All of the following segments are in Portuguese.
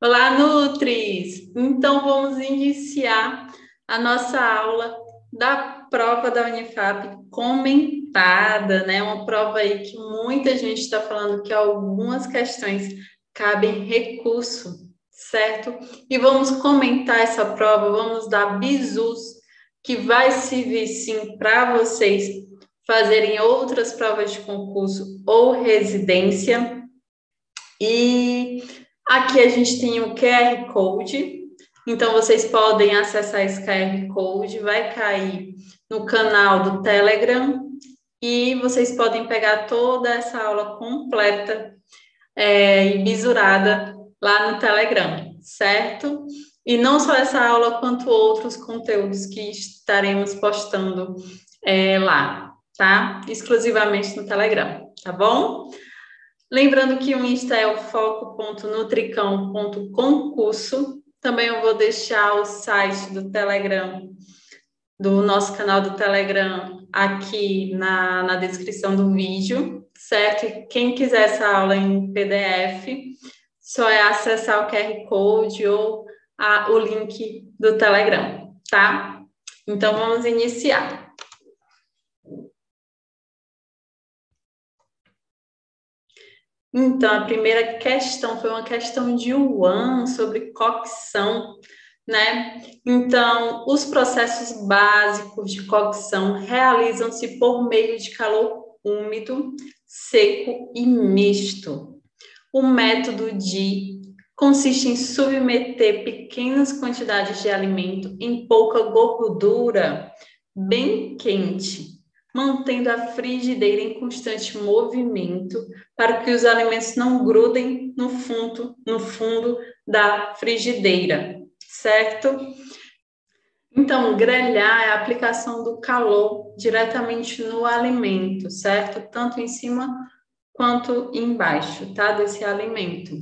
Olá, Nutris! Então, vamos iniciar a nossa aula da prova da Unifap comentada, né? Uma prova aí que muita gente está falando que algumas questões cabem recurso, certo? E vamos comentar essa prova, vamos dar bizus que vai servir sim para vocês fazerem outras provas de concurso ou residência. E aqui a gente tem o QR Code, então vocês podem acessar esse QR Code, vai cair no canal do Telegram e vocês podem pegar toda essa aula completa e bisurada lá no Telegram, certo? E não só essa aula, quanto outros conteúdos que estaremos postando lá, tá? Exclusivamente no Telegram, tá bom? Lembrando que o Insta é o foco.nutricão.concurso. Também eu vou deixar o site do Telegram, do nosso canal do Telegram, aqui na descrição do vídeo, certo? E quem quiser essa aula em PDF, só é acessar o QR Code ou o link do Telegram, tá? Então, vamos iniciar. Então, a primeira questão foi uma questão de Yuan sobre cocção, né? Então, os processos básicos de cocção realizam-se por meio de calor úmido, seco e misto. O método de consiste em submeter pequenas quantidades de alimento em pouca gordura, bem quente, mantendo a frigideira em constante movimento para que os alimentos não grudem no fundo da frigideira, certo? Então, grelhar é a aplicação do calor diretamente no alimento, certo? Tanto em cima quanto embaixo, tá? Desse alimento.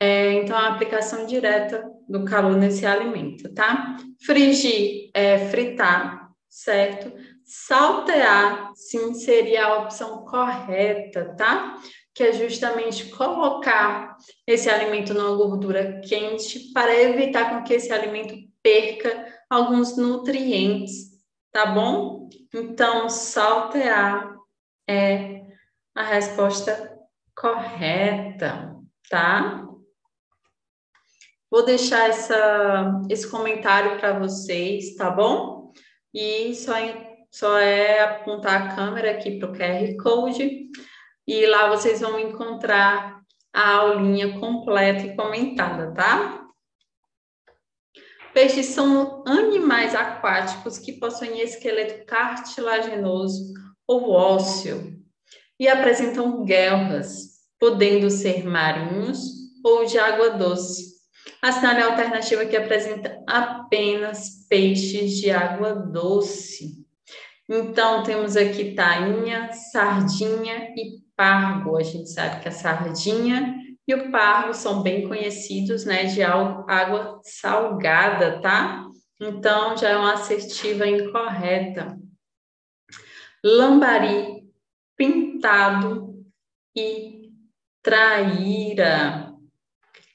Então, a aplicação direta do calor nesse alimento, tá? Frigir é fritar, certo? Saltear, sim, seria a opção correta, tá? Que é justamente colocar esse alimento numa gordura quente para evitar com que esse alimento perca alguns nutrientes, tá bom? Então, saltear é a resposta correta, tá? Vou deixar esse comentário para vocês, tá bom? E só é apontar a câmera aqui para o QR Code e lá vocês vão encontrar a aulinha completa e comentada, tá? Peixes são animais aquáticos que possuem esqueleto cartilaginoso ou ósseo e apresentam guelras, podendo ser marinhos ou de água doce. A cenário alternativa que apresenta apenas peixes de água doce. Então, temos aqui tainha, sardinha e pargo. A gente sabe que a sardinha e o pargo são bem conhecidos, né, de água salgada, tá? Então, já é uma assertiva incorreta. Lambari, pintado e traíra.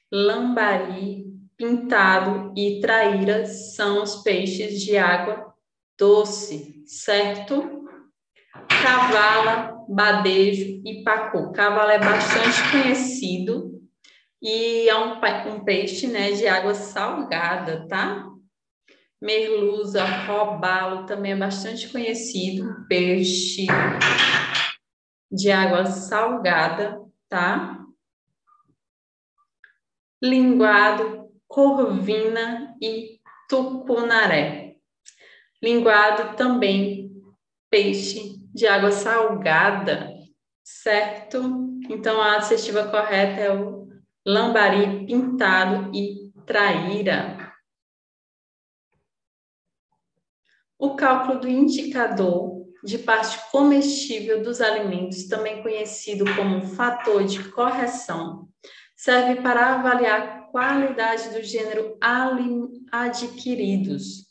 Lambari, pintado e traíra são os peixes de água doce, certo? Cavala, badejo e pacu. Cavala é bastante conhecido e é um peixe, né, de água salgada, tá? Merluza, robalo também é bastante conhecido, peixe de água salgada, tá? Linguado, corvina e tucunaré. Linguado também, peixe de água salgada, certo? Então, a assertiva correta é o lambari, pintado e traíra. O cálculo do indicador de parte comestível dos alimentos, também conhecido como fator de correção, serve para avaliar a qualidade do gênero adquiridos,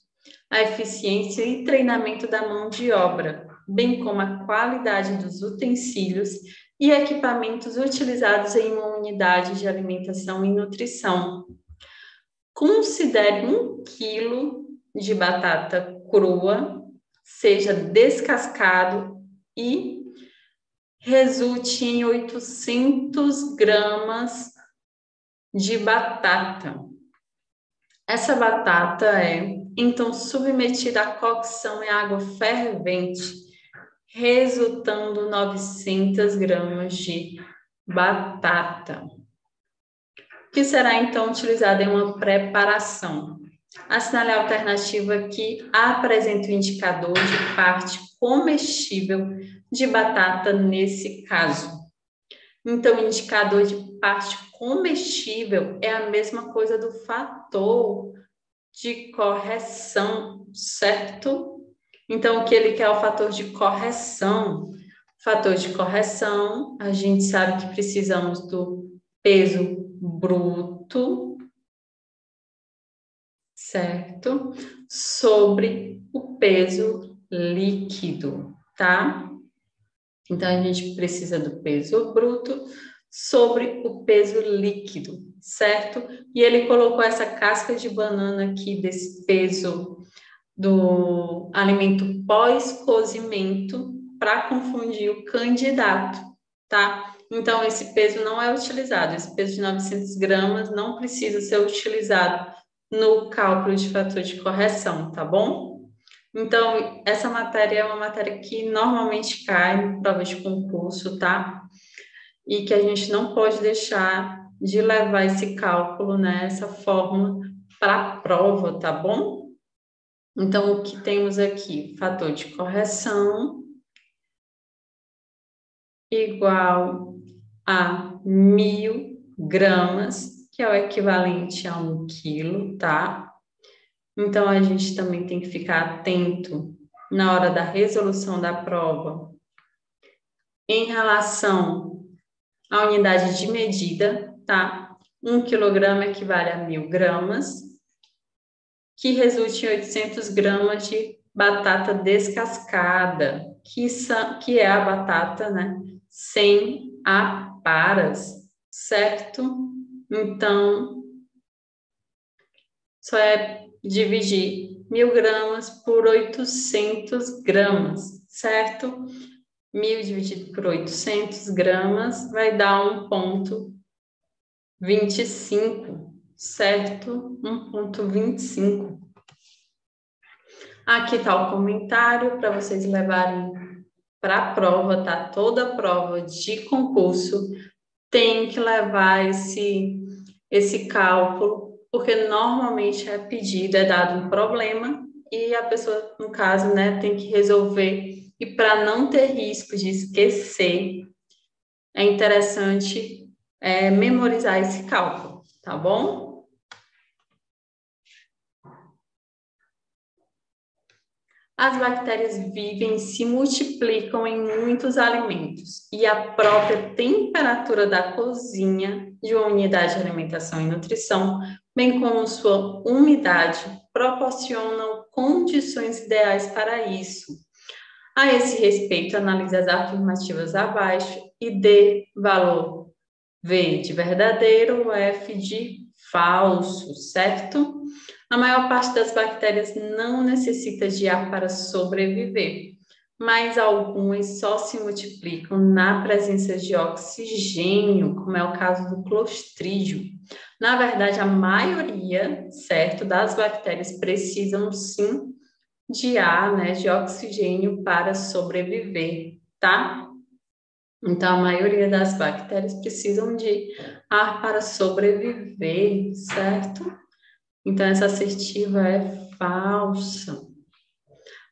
a eficiência e treinamento da mão de obra, bem como a qualidade dos utensílios e equipamentos utilizados em uma unidade de alimentação e nutrição. Considere 1 quilo de batata crua, seja descascado e resulte em 800 gramas de batata. Essa batata é, então, submetida à cocção em água fervente, resultando 900 gramas de batata, que será, então, utilizada em uma preparação. Assinale a alternativa que apresenta o indicador de parte comestível de batata nesse caso. Então, o indicador de parte comestível é a mesma coisa do fator de correção, certo? Então, o que ele quer é o fator de correção. Fator de correção, a gente sabe que precisamos do peso bruto, certo? Sobre o peso líquido, tá? Então, a gente precisa do peso bruto sobre o peso líquido, certo? E ele colocou essa casca de banana aqui desse peso do alimento pós-cozimento para confundir o candidato, tá? Então, esse peso não é utilizado, esse peso de 900 gramas não precisa ser utilizado no cálculo de fator de correção, tá bom? Então, essa matéria é uma matéria que normalmente cai em provas de concurso, tá? E que a gente não pode deixar de levar esse cálculo, né, essa fórmula para a prova, tá bom? Então, o que temos aqui? Fator de correção igual a 1.000 gramas, que é o equivalente a 1 quilo, tá? Então, a gente também tem que ficar atento na hora da resolução da prova em relação à unidade de medida, tá? 1 quilograma equivale a 1.000 gramas, que resulte em 800 gramas de batata descascada, que é a batata, né, sem aparas, certo? Então, só é dividir 1.000 gramas por 800 gramas, certo? 1.000 dividido por 800 gramas vai dar 1,25, certo? 1,25. Aqui está o comentário para vocês levarem para a prova, tá? Toda prova de concurso tem que levar esse cálculo, porque normalmente é pedido, é dado um problema e a pessoa, no caso, né, tem que resolver. E para não ter risco de esquecer, é interessante memorizar esse cálculo, tá bom? As bactérias vivem e se multiplicam em muitos alimentos e a própria temperatura da cozinha de uma unidade de alimentação e nutrição, bem como sua umidade, proporcionam condições ideais para isso. A esse respeito, analise as afirmativas abaixo e dê valor V de verdadeiro, F de falso, certo? A maior parte das bactérias não necessita de ar para sobreviver, mas algumas só se multiplicam na presença de oxigênio, como é o caso do Clostridium. Na verdade, a maioria, certo, das bactérias precisam sim de ar, né, de oxigênio para sobreviver, tá? Então, a maioria das bactérias precisam de ar para sobreviver, certo? Então, essa assertiva é falsa.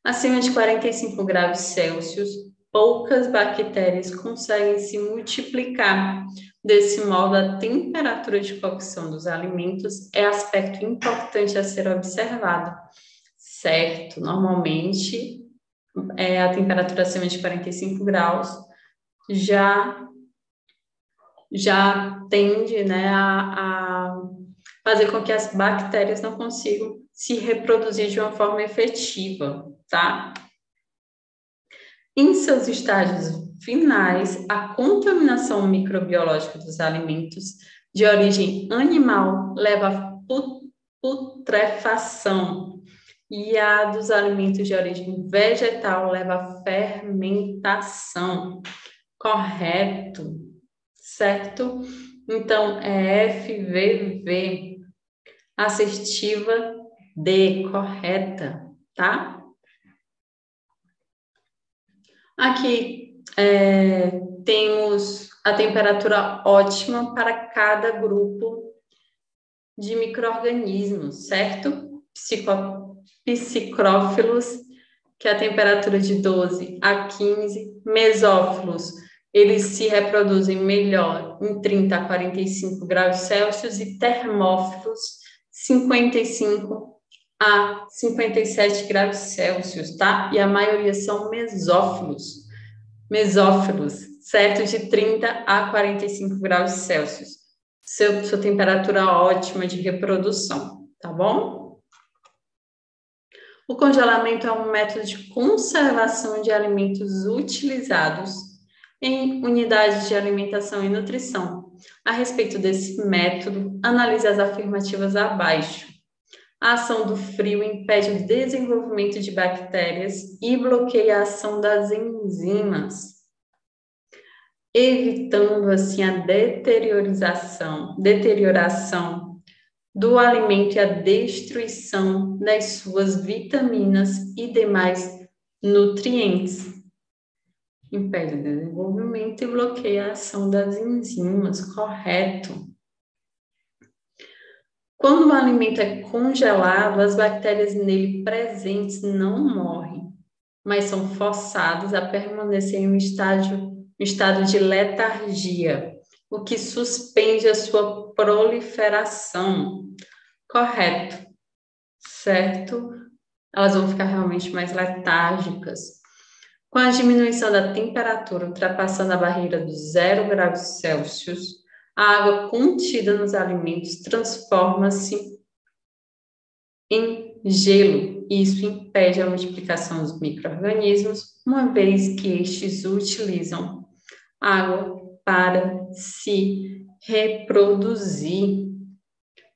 Acima de 45 graus Celsius, poucas bactérias conseguem se multiplicar. Desse modo, a temperatura de cocção dos alimentos é aspecto importante a ser observado, certo? Normalmente, a temperatura acima de 45 graus já tende, né, a fazer com que as bactérias não consigam se reproduzir de uma forma efetiva, tá? Em seus estágios finais, a contaminação microbiológica dos alimentos de origem animal leva à putrefação e a dos alimentos de origem vegetal leva à fermentação. Correto, certo? Então, é FVV. Assertiva D, correta, tá? Aqui temos a temperatura ótima para cada grupo de micro-organismos, certo? Psicrófilos, que é a temperatura de 12 a 15. Mesófilos, eles se reproduzem melhor em 30 a 45 graus Celsius. E termófilos, 55 a 57 graus Celsius, tá? E a maioria são mesófilos, certo? De 30 a 45 graus Celsius. Sua temperatura ótima de reprodução, tá bom? O congelamento é um método de conservação de alimentos utilizados em unidades de alimentação e nutrição. A respeito desse método, analise as afirmativas abaixo. A ação do frio impede o desenvolvimento de bactérias e bloqueia a ação das enzimas, evitando assim a deterioração do alimento e a destruição das suas vitaminas e demais nutrientes. Impede o desenvolvimento e bloqueia a ação das enzimas, correto. Quando o alimento é congelado, as bactérias nele presentes não morrem, mas são forçadas a permanecer em um estado de letargia, o que suspende a sua proliferação. Correto, certo? Elas vão ficar realmente mais letárgicas. Com a diminuição da temperatura, ultrapassando a barreira dos 0 graus Celsius, a água contida nos alimentos transforma-se em gelo. Isso impede a multiplicação dos micro-organismos, uma vez que estes utilizam água para se reproduzir.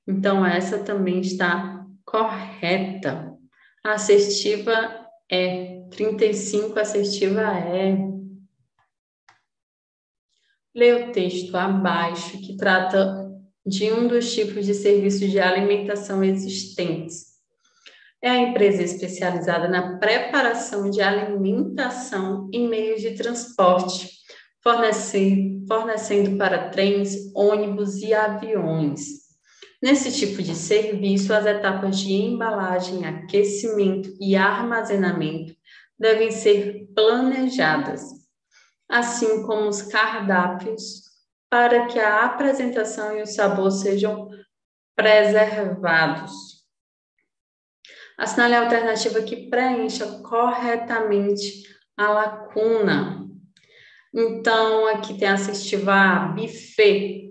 Então, essa também está correta. A assertiva é 35, assertiva é. Leia o texto abaixo, que trata de um dos tipos de serviços de alimentação existentes. É a empresa especializada na preparação de alimentação em meios de transporte, fornecendo para trens, ônibus e aviões. Nesse tipo de serviço, as etapas de embalagem, aquecimento e armazenamento devem ser planejadas, assim como os cardápios, para que a apresentação e o sabor sejam preservados. Assinale a alternativa que preencha corretamente a lacuna. Então, aqui tem a assertiva A, buffet.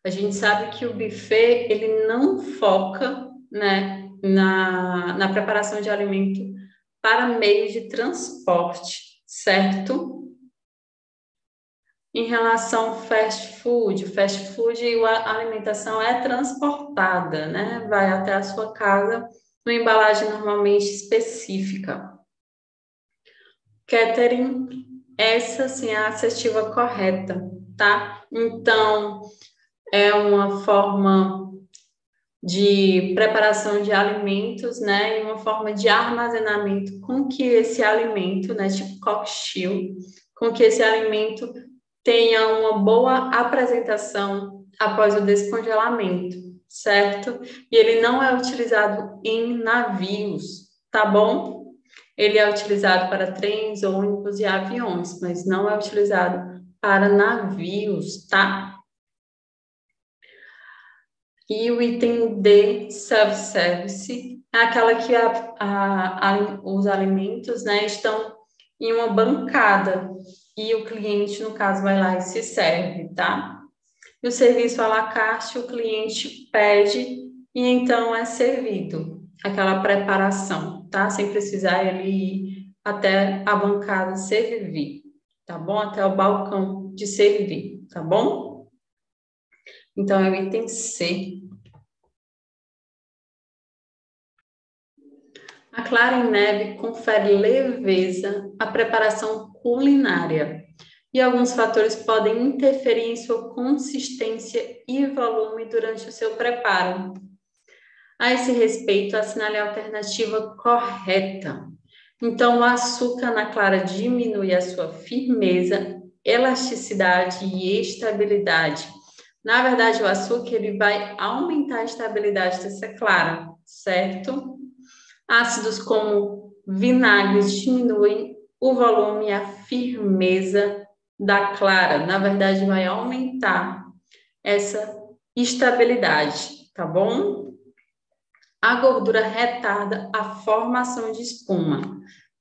A gente sabe que o buffet, ele não foca, né, na preparação de alimento para meios de transporte, certo? Em relação ao fast food, a alimentação é transportada, né? Vai até a sua casa, uma embalagem normalmente específica. Catering, essa sim é a assertiva correta, tá? Então, é uma forma de preparação de alimentos, né? E uma forma de armazenamento com que esse alimento, né? Tipo cocktail, com que esse alimento tenha uma boa apresentação após o descongelamento, certo? E ele não é utilizado em navios, tá bom? Ele é utilizado para trens, ônibus e aviões, mas não é utilizado para navios, tá? E o item D, self-service, é aquela que os alimentos, né, estão em uma bancada e o cliente, no caso, vai lá e se serve, tá? E o serviço à la carte, o cliente pede e então é servido, aquela preparação, tá? Sem precisar ele ir até a bancada servir, tá bom? Até o balcão de servir, tá bom? Então, é o item C. A clara em neve confere leveza à preparação culinária e alguns fatores podem interferir em sua consistência e volume durante o seu preparo. A esse respeito, assinale a alternativa correta. Então, o açúcar na clara diminui a sua firmeza, elasticidade e estabilidade. Na verdade, o açúcar ele vai aumentar a estabilidade dessa clara, certo? Ácidos como vinagres diminuem o volume e a firmeza da clara. Na verdade, vai aumentar essa estabilidade, tá bom? A gordura retarda a formação de espuma.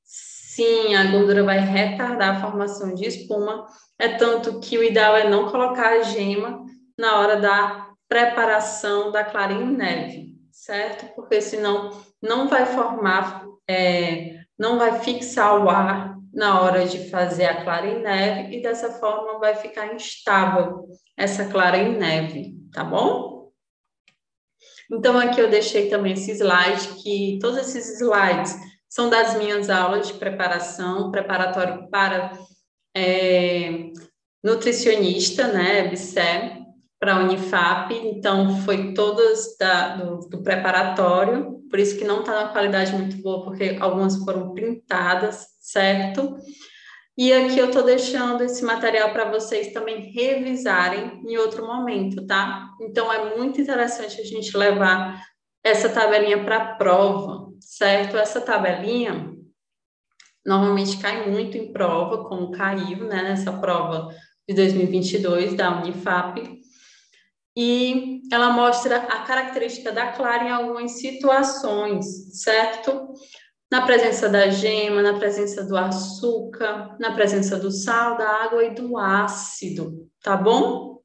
Sim, a gordura vai retardar a formação de espuma. É tanto que o ideal é não colocar a gema na hora da preparação da clara em neve, certo? Porque senão não vai formar, não vai fixar o ar na hora de fazer a clara em neve e dessa forma vai ficar instável essa clara em neve, tá bom? Então, aqui eu deixei também esse slide, que todos esses slides são das minhas aulas de preparação, preparatório para nutricionista, né, BSE, para a Unifap. Então, foi todas do preparatório, por isso que não está na qualidade muito boa, porque algumas foram printadas, certo? E aqui eu estou deixando esse material para vocês também revisarem em outro momento, tá? Então, é muito interessante a gente levar essa tabelinha para a prova, certo? Essa tabelinha normalmente cai muito em prova, como caiu, né, nessa prova de 2022 da Unifap. E ela mostra a característica da clara em algumas situações, certo? Na presença da gema, na presença do açúcar, na presença do sal, da água e do ácido, tá bom?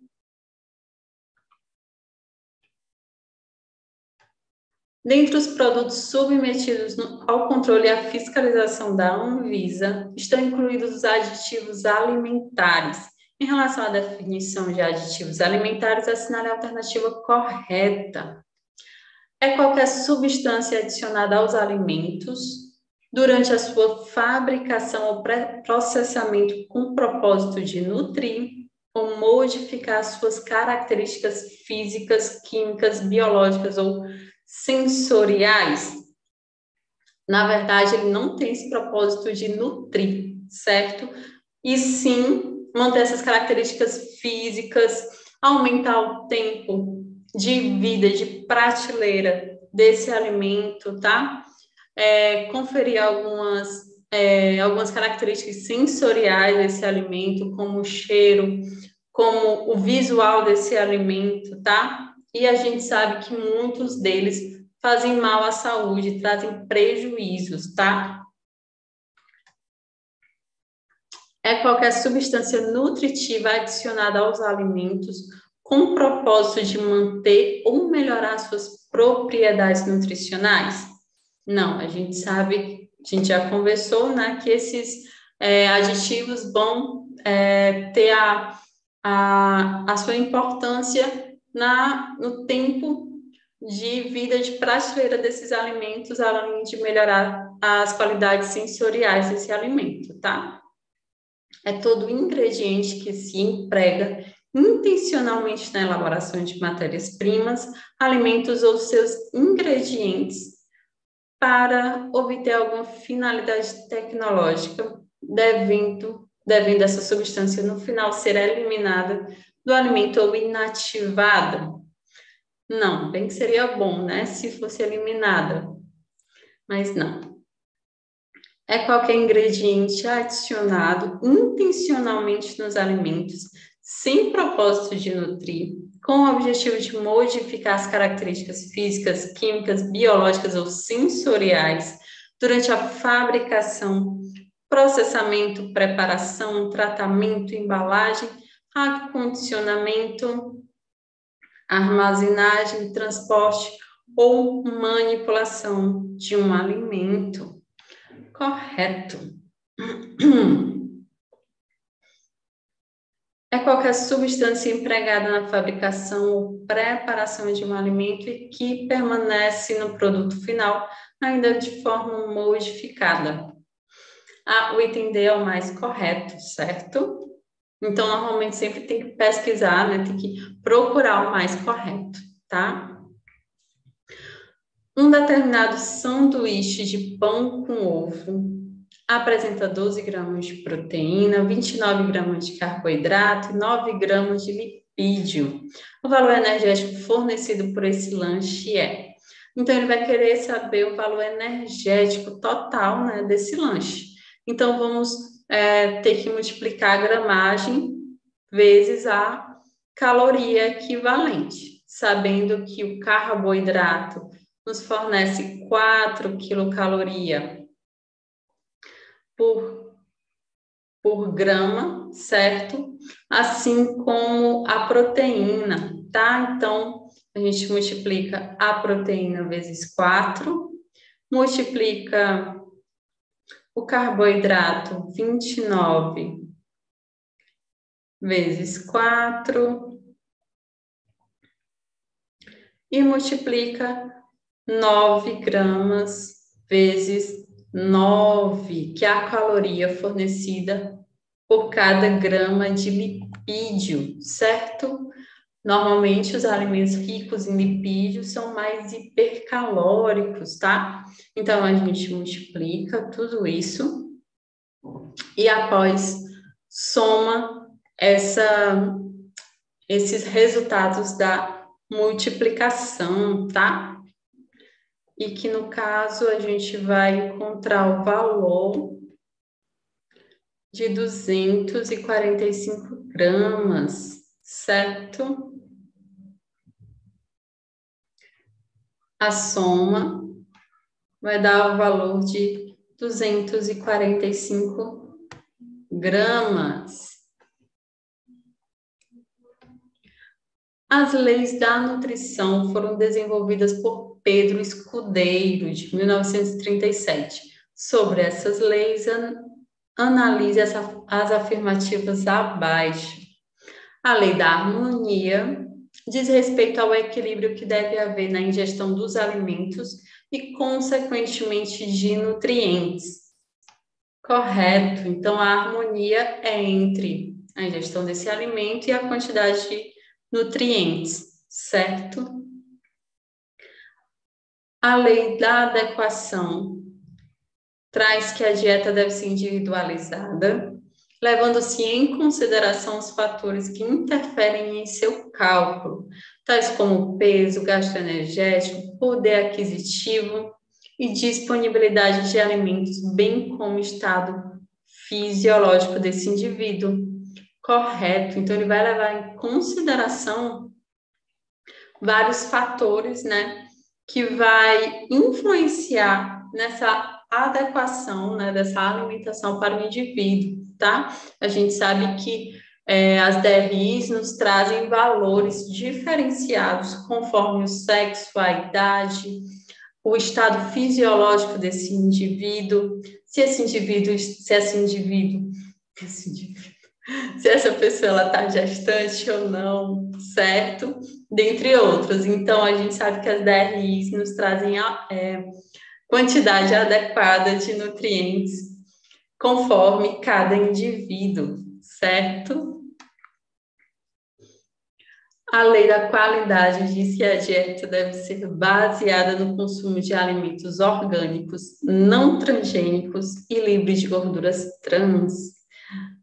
Dentre os produtos submetidos ao controle e à fiscalização da Anvisa, estão incluídos os aditivos alimentares. Em relação à definição de aditivos alimentares, assinale a alternativa correta. É qualquer substância adicionada aos alimentos durante a sua fabricação ou processamento com o propósito de nutrir ou modificar suas características físicas, químicas, biológicas ou sensoriais. Na verdade, ele não tem esse propósito de nutrir, certo? E sim manter essas características físicas, aumentar o tempo de vida, de prateleira desse alimento, tá? Conferir algumas características sensoriais desse alimento, como o cheiro, como o visual desse alimento, tá? E a gente sabe que muitos deles fazem mal à saúde, trazem prejuízos, tá? É qualquer substância nutritiva adicionada aos alimentos com o propósito de manter ou melhorar suas propriedades nutricionais? Não, a gente sabe, a gente já conversou, né, que esses aditivos vão ter a sua importância no tempo de vida de prateleira desses alimentos, além de melhorar as qualidades sensoriais desse alimento, tá? É todo ingrediente que se emprega intencionalmente na elaboração de matérias-primas, alimentos ou seus ingredientes para obter alguma finalidade tecnológica, devendo essa substância no final ser eliminada do alimento ou inativada. Não, bem que seria bom, né, se fosse eliminada, mas não. É qualquer ingrediente adicionado intencionalmente nos alimentos, sem propósito de nutrir, com o objetivo de modificar as características físicas, químicas, biológicas ou sensoriais durante a fabricação, processamento, preparação, tratamento, embalagem, acondicionamento, armazenagem, transporte ou manipulação de um alimento. Correto. é qualquer substância empregada na fabricação ou preparação de um alimento e que permanece no produto final, ainda de forma modificada. O item D é o mais correto, certo? Então, normalmente sempre tem que pesquisar, né? Tem que procurar o mais correto, tá? Um determinado sanduíche de pão com ovo apresenta 12 gramas de proteína, 29 gramas de carboidrato e 9 gramas de lipídio. O valor energético fornecido por esse lanche é. Então, ele vai querer saber o valor energético total, né, desse lanche. Então, vamos ter que multiplicar a gramagem vezes a caloria equivalente, sabendo que o carboidrato nos fornece 4 quilocalorias por grama, certo? Assim como a proteína, tá? Então, a gente multiplica a proteína vezes 4, multiplica o carboidrato 29 vezes 4 e multiplica 9 gramas vezes 9, que é a caloria fornecida por cada grama de lipídio, certo? Normalmente, os alimentos ricos em lipídio são mais hipercalóricos, tá? Então, a gente multiplica tudo isso e após soma esses resultados da multiplicação, tá? E que, no caso, a gente vai encontrar o valor de 245 gramas, certo? A soma vai dar o valor de 245 gramas. As leis da nutrição foram desenvolvidas por Pedro Escudeiro, de 1937. Sobre essas leis, analise as afirmativas abaixo. A lei da harmonia diz respeito ao equilíbrio que deve haver na ingestão dos alimentos e, consequentemente, de nutrientes. Correto. Então, a harmonia é entre a ingestão desse alimento e a quantidade de nutrientes, certo? A lei da adequação traz que a dieta deve ser individualizada, levando-se em consideração os fatores que interferem em seu cálculo, tais como peso, gasto energético, poder aquisitivo e disponibilidade de alimentos, bem como estado fisiológico desse indivíduo. Correto. Então, ele vai levar em consideração vários fatores, né, que vai influenciar nessa adequação, né, dessa alimentação para o indivíduo, tá? A gente sabe que as DRIs nos trazem valores diferenciados conforme o sexo, a idade, o estado fisiológico desse indivíduo, se essa pessoa ela está gestante ou não, certo? Dentre outros. Então, a gente sabe que as DRIs nos trazem quantidade adequada de nutrientes conforme cada indivíduo, certo? A lei da qualidade diz que a dieta deve ser baseada no consumo de alimentos orgânicos, não transgênicos e livres de gorduras trans.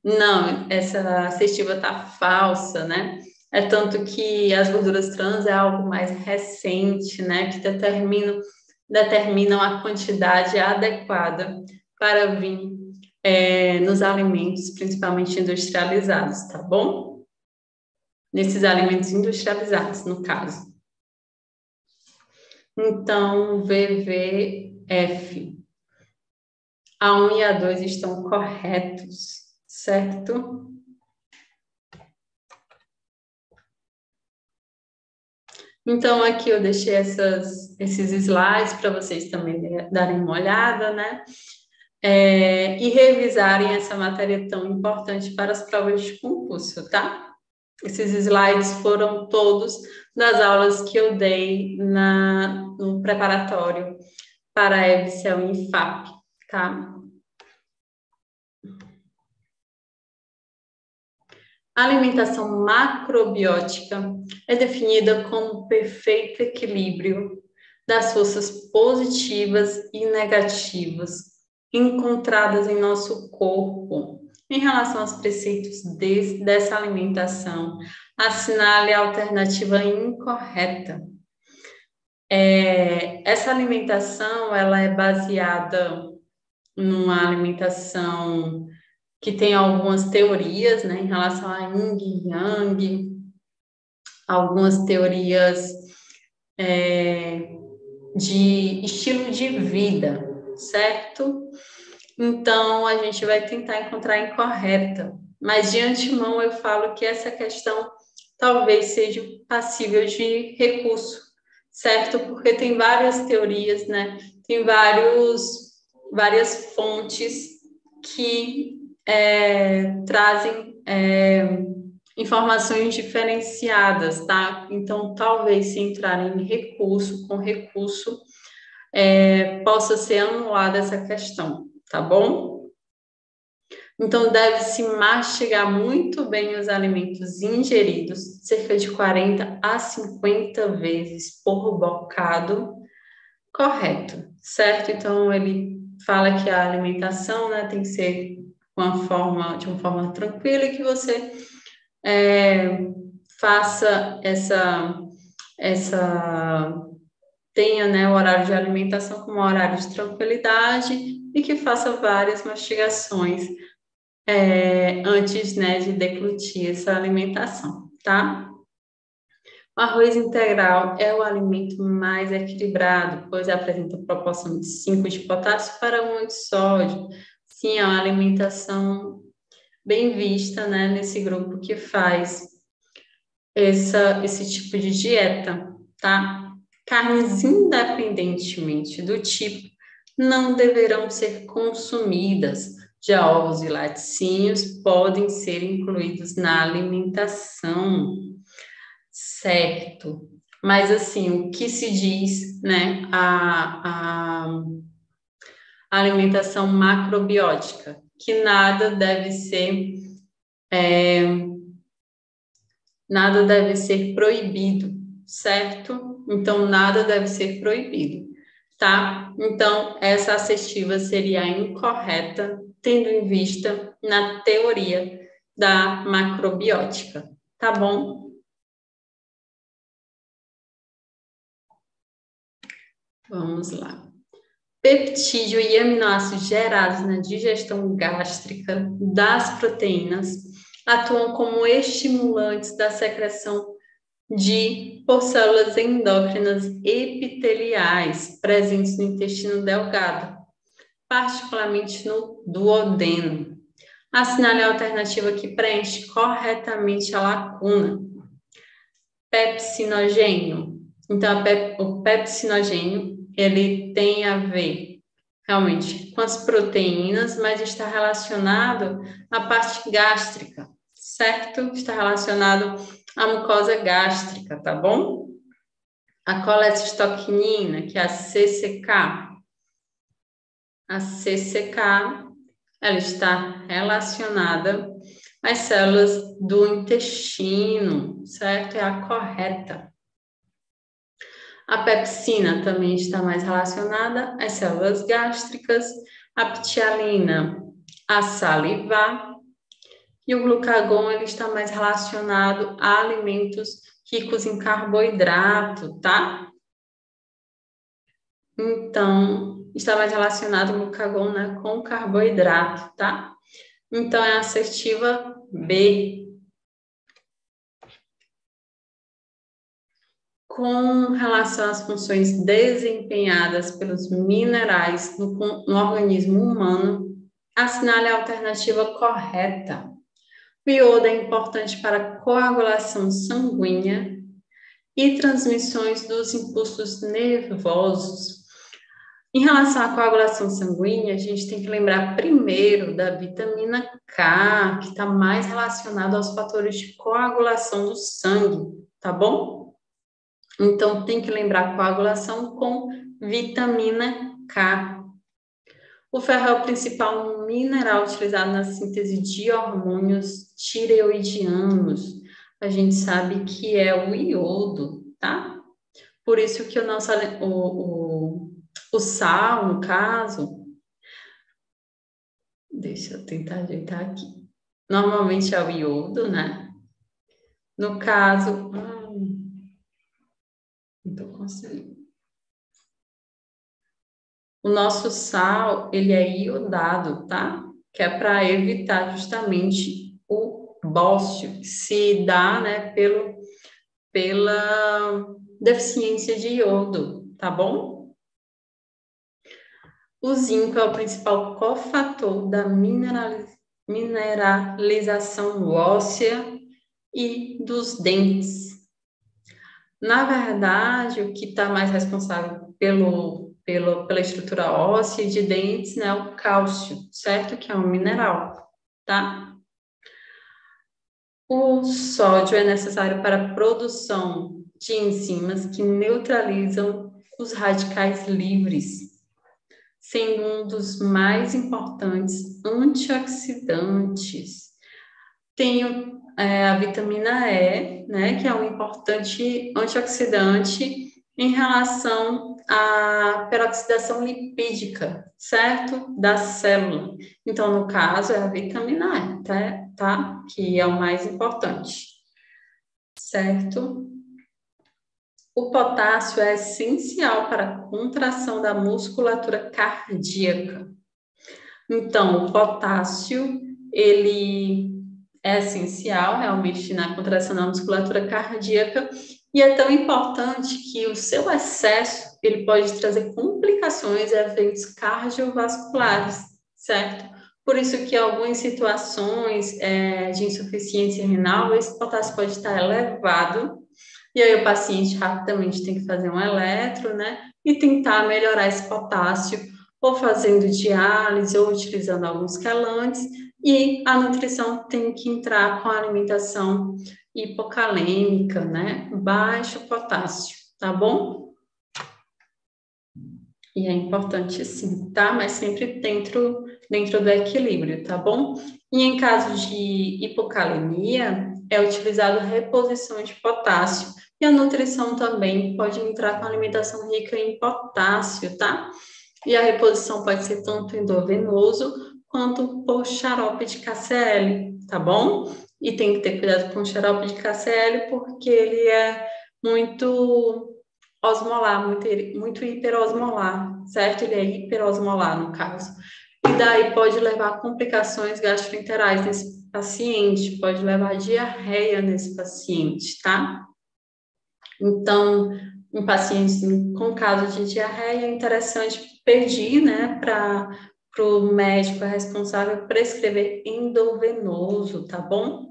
Não, essa assertiva está falsa, né? É tanto que as gorduras trans é algo mais recente, né? Que determinam a quantidade adequada para vir nos alimentos, principalmente industrializados, tá bom? Nesses alimentos industrializados, no caso. Então, VVF. A 1 e a 2 estão corretos, certo? Então, aqui eu deixei esses slides para vocês também darem uma olhada, né? e revisarem essa matéria tão importante para as provas de concurso, tá? Esses slides foram todos das aulas que eu dei no preparatório para a EBSEL e IFAP, tá? A alimentação macrobiótica é definida como perfeito equilíbrio das forças positivas e negativas encontradas em nosso corpo. Em relação aos preceitos dessa alimentação, assinale a alternativa incorreta. Essa alimentação ela é baseada numa alimentação que tem algumas teorias, né, em relação a Yin e Yang, algumas teorias de estilo de vida, certo? Então, a gente vai tentar encontrar a incorreta, mas de antemão eu falo que essa questão talvez seja passível de recurso, certo? Porque tem várias teorias, né? Tem várias fontes que trazem informações diferenciadas, tá? Então, talvez se entrar em recurso, com recurso, possa ser anulada essa questão, tá bom? Então, deve-se mastigar muito bem os alimentos ingeridos, cerca de 40 a 50 vezes por bocado, correto, certo? Então, ele fala que a alimentação, né, tem que ser de uma forma tranquila e que você faça tenha, né, o horário de alimentação como horário de tranquilidade e que faça várias mastigações antes, né, de deglutir essa alimentação, tá? O arroz integral é o alimento mais equilibrado, pois apresenta proporção de 5 de potássio para 1 de sódio. Sim, é uma alimentação bem vista, né, nesse grupo que faz esse tipo de dieta, tá? Carnes, independentemente do tipo, não deverão ser consumidas. Já ovos e laticínios podem ser incluídos na alimentação, certo? Mas, assim, o que se diz, né, a alimentação macrobiótica, que nada deve ser proibido, certo? Então, nada deve ser proibido, tá? Então, essa assertiva seria incorreta, tendo em vista na teoria da macrobiótica, tá bom? Vamos lá. Peptídeo e aminoácidos gerados na digestão gástrica das proteínas atuam como estimulantes da secreção por células endócrinas epiteliais presentes no intestino delgado, particularmente no duodeno. Assinale a alternativa que preenche corretamente a lacuna. Pepsinogênio. Então, o pepsinogênio, ele tem a ver realmente com as proteínas, mas está relacionado à parte gástrica, certo? Está relacionado à mucosa gástrica, tá bom? A colecistoquinina, que é a CCK. A CCK, ela está relacionada às células do intestino, certo? É a correta. A pepsina também está mais relacionada às células gástricas, a ptialina a salivar, e o glucagon ele está mais relacionado a alimentos ricos em carboidrato, tá? Então, está mais relacionado o glucagon, né, com carboidrato, tá? Então, é a assertiva B. Com relação às funções desempenhadas pelos minerais no organismo humano, assinale a alternativa correta. O iodo é importante para a coagulação sanguínea e transmissões dos impulsos nervosos. Em relação à coagulação sanguínea, a gente tem que lembrar primeiro da vitamina K, que está mais relacionado aos fatores de coagulação do sangue, tá bom? Então, tem que lembrar coagulação com vitamina K. O ferro é o principal mineral utilizado na síntese de hormônios tireoidianos. A gente sabe que é o iodo, tá? Por isso que o sal, no caso, deixa eu tentar ajeitar aqui. Normalmente é o iodo, né? No caso, não tô conseguindo. O nosso sal, ele é iodado, tá? Que é para evitar justamente o bócio, que se dá, né, pela deficiência de iodo, tá bom? O zinco é o principal cofator da mineralização óssea e dos dentes. Na verdade, o que está mais responsável pela estrutura óssea e de dentes, né, é o cálcio, certo? Que é um mineral, tá? O sódio é necessário para a produção de enzimas que neutralizam os radicais livres, sendo um dos mais importantes antioxidantes. Tem a vitamina E, né, que é um importante antioxidante em relação à peroxidação lipídica, certo? Da célula. Então, no caso, é a vitamina E, tá? Que é o mais importante, certo? O potássio é essencial para a contração da musculatura cardíaca. Então, o potássio, ele é essencial realmente na contração da musculatura cardíaca e é tão importante que o seu excesso, ele pode trazer complicações e eventos cardiovasculares, certo? Por isso que em algumas situações de insuficiência renal, esse potássio pode estar elevado e aí o paciente rapidamente tem que fazer um eletro, né? E tentar melhorar esse potássio, ou fazendo diálise, ou utilizando alguns quelantes, e a nutrição tem que entrar com a alimentação hipocalêmica, né? Baixo potássio, tá bom? E é importante sim, tá? Mas sempre dentro do equilíbrio, tá bom? E em caso de hipocalemia, é utilizado reposição de potássio. E a nutrição também pode entrar com alimentação rica em potássio, tá? E a reposição pode ser tanto endovenoso quanto por xarope de KCl, tá bom? E tem que ter cuidado com o xarope de KCl porque ele é muito osmolar, muito hiperosmolar, certo? Ele é hiperosmolar, no caso. E daí pode levar a complicações gastroenterais nesse paciente, pode levar a diarreia nesse paciente, tá? Então, em pacientes com caso de diarreia, é interessante pedir, né, para o médico responsável prescrever endovenoso, tá bom?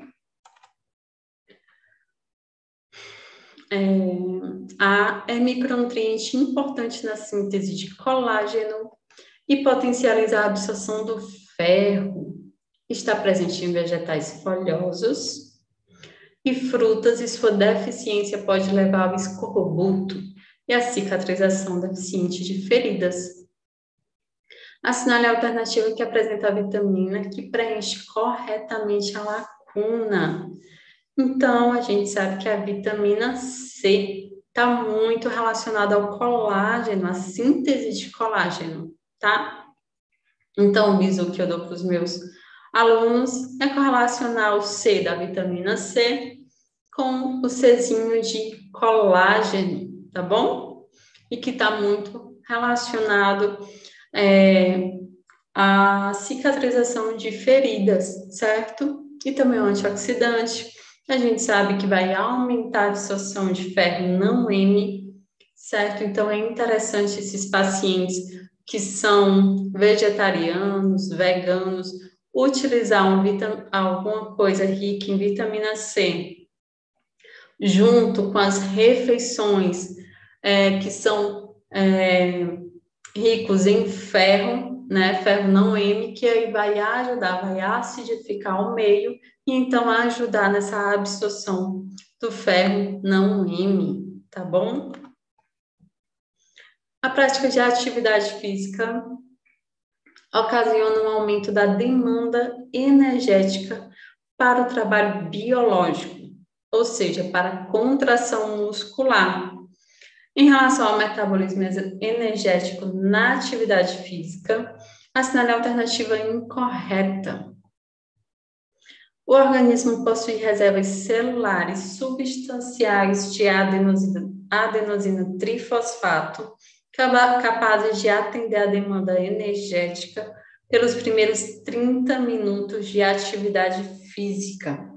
A é micronutriente importante na síntese de colágeno e potencializa a absorção do ferro. Está presente em vegetais folhosos e frutas, e sua deficiência pode levar ao escorbuto e à cicatrização deficiente de feridas. Assinale a alternativa que apresenta a vitamina que preenche corretamente a lacuna. Então, a gente sabe que a vitamina C está muito relacionada ao colágeno, à síntese de colágeno, tá? Então, o bizu que eu dou para os meus alunos é correlacionar o C da vitamina C com o Czinho de colágeno, tá bom? E que está muito relacionado à cicatrização de feridas, certo? E também o antioxidante. A gente sabe que vai aumentar a absorção de ferro não M, certo? Então, é interessante esses pacientes que são vegetarianos, veganos, utilizar alguma coisa rica em vitamina C junto com as refeições que são ricos em ferro, né? Ferro não M, que aí vai ajudar, vai acidificar o meio e então ajudar nessa absorção do ferro não M, tá bom? A prática de atividade física ocasiona um aumento da demanda energética para o trabalho biológico, ou seja, para a contração muscular. Em relação ao metabolismo energético na atividade física, assinale a alternativa incorreta. O organismo possui reservas celulares substanciais de adenosina trifosfato, capazes de atender à demanda energética pelos primeiros 30 minutos de atividade física.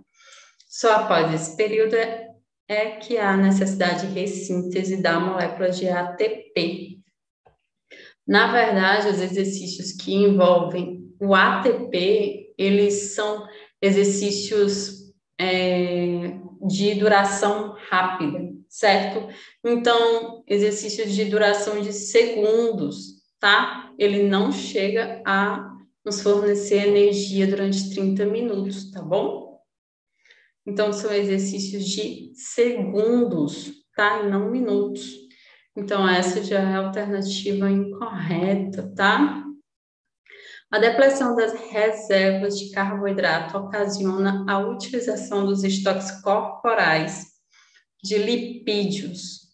Só após esse período é que há necessidade de ressíntese da molécula de ATP. Na verdade, os exercícios que envolvem o ATP, eles são exercícios de duração rápida, certo? Então, exercícios de duração de segundos, tá? Ele não chega a nos fornecer energia durante 30 minutos, tá bom? Então, são exercícios de segundos, tá? E não minutos. Então, essa já é a alternativa incorreta, tá? A depressão das reservas de carboidrato ocasiona a utilização dos estoques corporais de lipídios,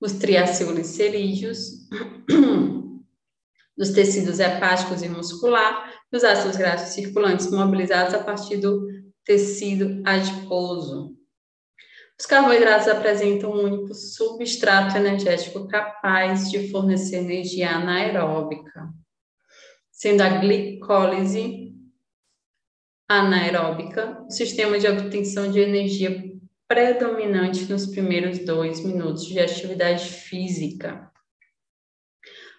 os triacilglicerídeos, dos tecidos hepáticos e muscular, e os ácidos graxos circulantes mobilizados a partir do tecido adiposo. Os carboidratos apresentam um único substrato energético capaz de fornecer energia anaeróbica, sendo a glicólise anaeróbica o sistema de obtenção de energia predominante nos primeiros 2 minutos de atividade física.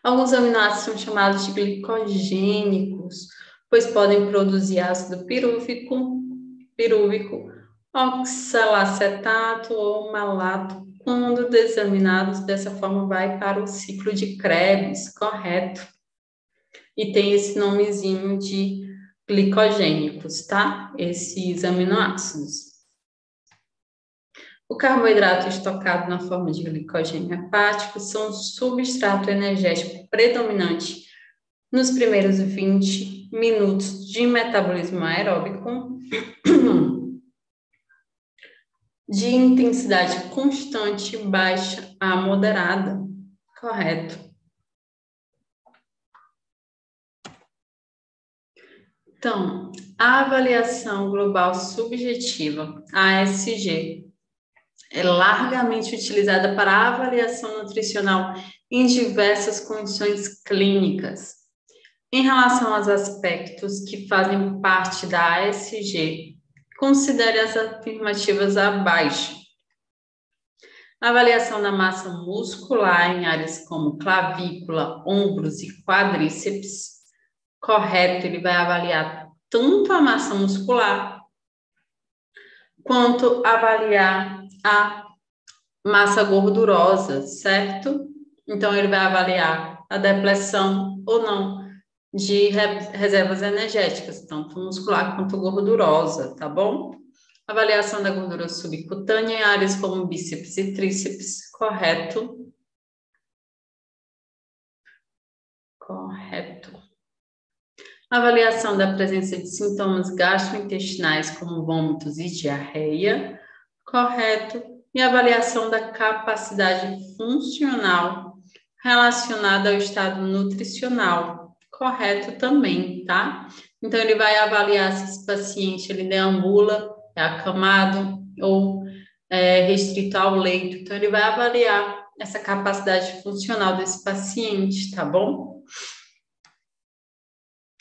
Alguns aminoácidos são chamados de glicogênicos, pois podem produzir ácido pirúvico, oxalacetato ou malato. Quando desaminados, dessa forma vai para o ciclo de Krebs, correto? E tem esse nomezinho de glicogênicos, tá? Esses aminoácidos. O carboidrato estocado na forma de glicogênio hepático são o substrato energético predominante nos primeiros 20 minutos de metabolismo aeróbico de intensidade constante, baixa a moderada. Correto. Então, a avaliação global subjetiva, ASG, é largamente utilizada para a avaliação nutricional em diversas condições clínicas. Em relação aos aspectos que fazem parte da ASG, considere as afirmativas abaixo. A avaliação da massa muscular em áreas como clavícula, ombros e quadríceps. Correto, ele vai avaliar tanto a massa muscular quanto avaliar a massa gordurosa, certo? Então, ele vai avaliar a depleção ou não de reservas energéticas, tanto muscular quanto gordurosa, tá bom? Avaliação da gordura subcutânea em áreas como bíceps e tríceps, correto? Correto. Avaliação da presença de sintomas gastrointestinais como vômitos e diarreia, correto? E avaliação da capacidade funcional relacionada ao estado nutricional, correto também, tá? Então, ele vai avaliar se esse paciente ele deambula, é acamado ou restrito ao leito. Então, ele vai avaliar essa capacidade funcional desse paciente, tá bom?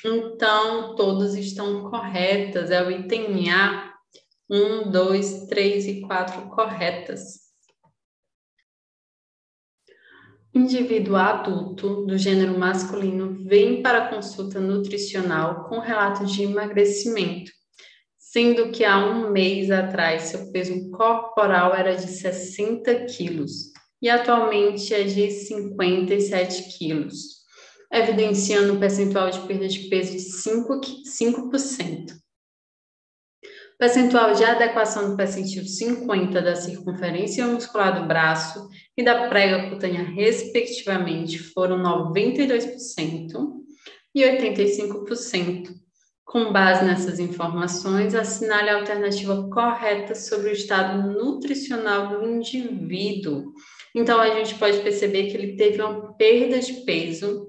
Então, todas estão corretas. É o item A, 1, 2, 3 e 4 corretas. Indivíduo adulto do gênero masculino vem para a consulta nutricional com relato de emagrecimento, sendo que há um mês atrás seu peso corporal era de 60 quilos e atualmente é de 57 quilos. evidenciando um percentual de perda de peso de 5%. Percentual de adequação do percentil 50 da circunferência muscular do braço e da prega cutânea, respectivamente, foram 92% e 85%. Com base nessas informações, assinale a alternativa correta sobre o estado nutricional do indivíduo. Então, a gente pode perceber que ele teve uma perda de peso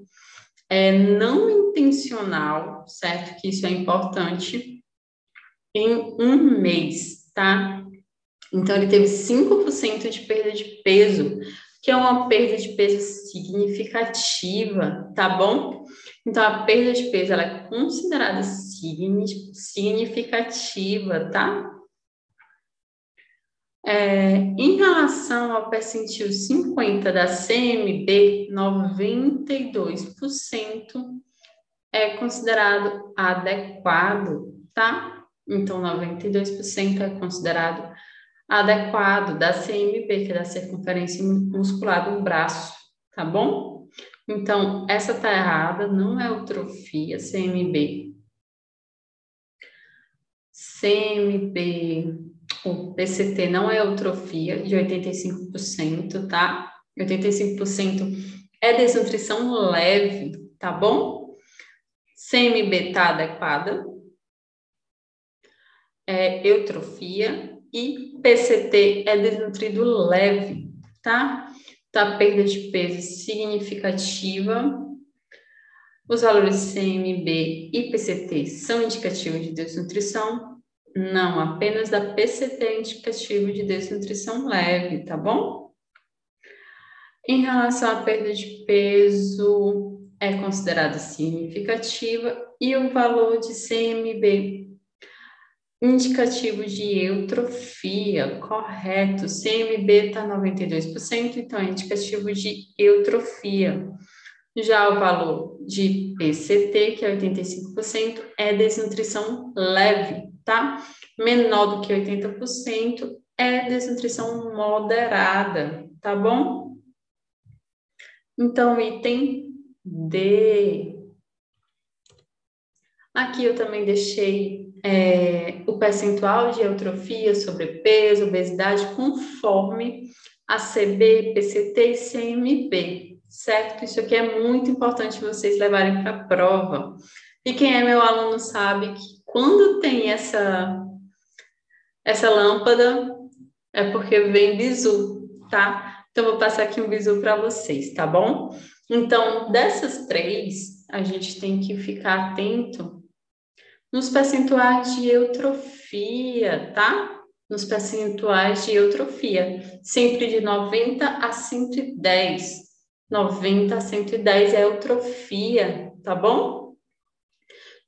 não intencional, certo? Que isso é importante, em um mês, tá? Então, ele teve 5% de perda de peso, que é uma perda de peso significativa, tá bom? Então, a perda de peso, ela é considerada significativa, tá? Em relação ao percentil 50 da CMB, 92% é considerado adequado, tá? Então, 92% é considerado adequado da CMB, que é da circunferência muscular do braço, tá bom? Então, essa tá errada, não é eutrofia, CMB. CMB, o PCT não é eutrofia, de 85%, tá? 85% é desnutrição leve, tá bom? CMB tá adequada, é eutrofia, e PCT é desnutrido leve, tá? Tá, perda de peso significativa. Os valores CMB e PCT são indicativos de desnutrição? Não, apenas da PCT é indicativo de desnutrição leve, tá bom? Em relação à perda de peso, é considerada significativa, e o valor de CMB indicativo de eutrofia, correto. CMB está 92%, então é indicativo de eutrofia. Já o valor de PCT, que é 85%, é desnutrição leve, tá? Menor do que 80% é desnutrição moderada, tá bom? Então, item D. Aqui eu também deixei o percentual de eutrofia, sobrepeso, obesidade, conforme a CB, PCT e CMB, certo? Isso aqui é muito importante vocês levarem para a prova. E quem é meu aluno sabe que quando tem essa lâmpada, é porque vem bizu, tá? Então, vou passar aqui um bizu para vocês, tá bom? Então, dessas três, a gente tem que ficar atento nos percentuais de eutrofia, tá? Nos percentuais de eutrofia, sempre de 90 a 110. 90 a 110 é eutrofia, tá bom?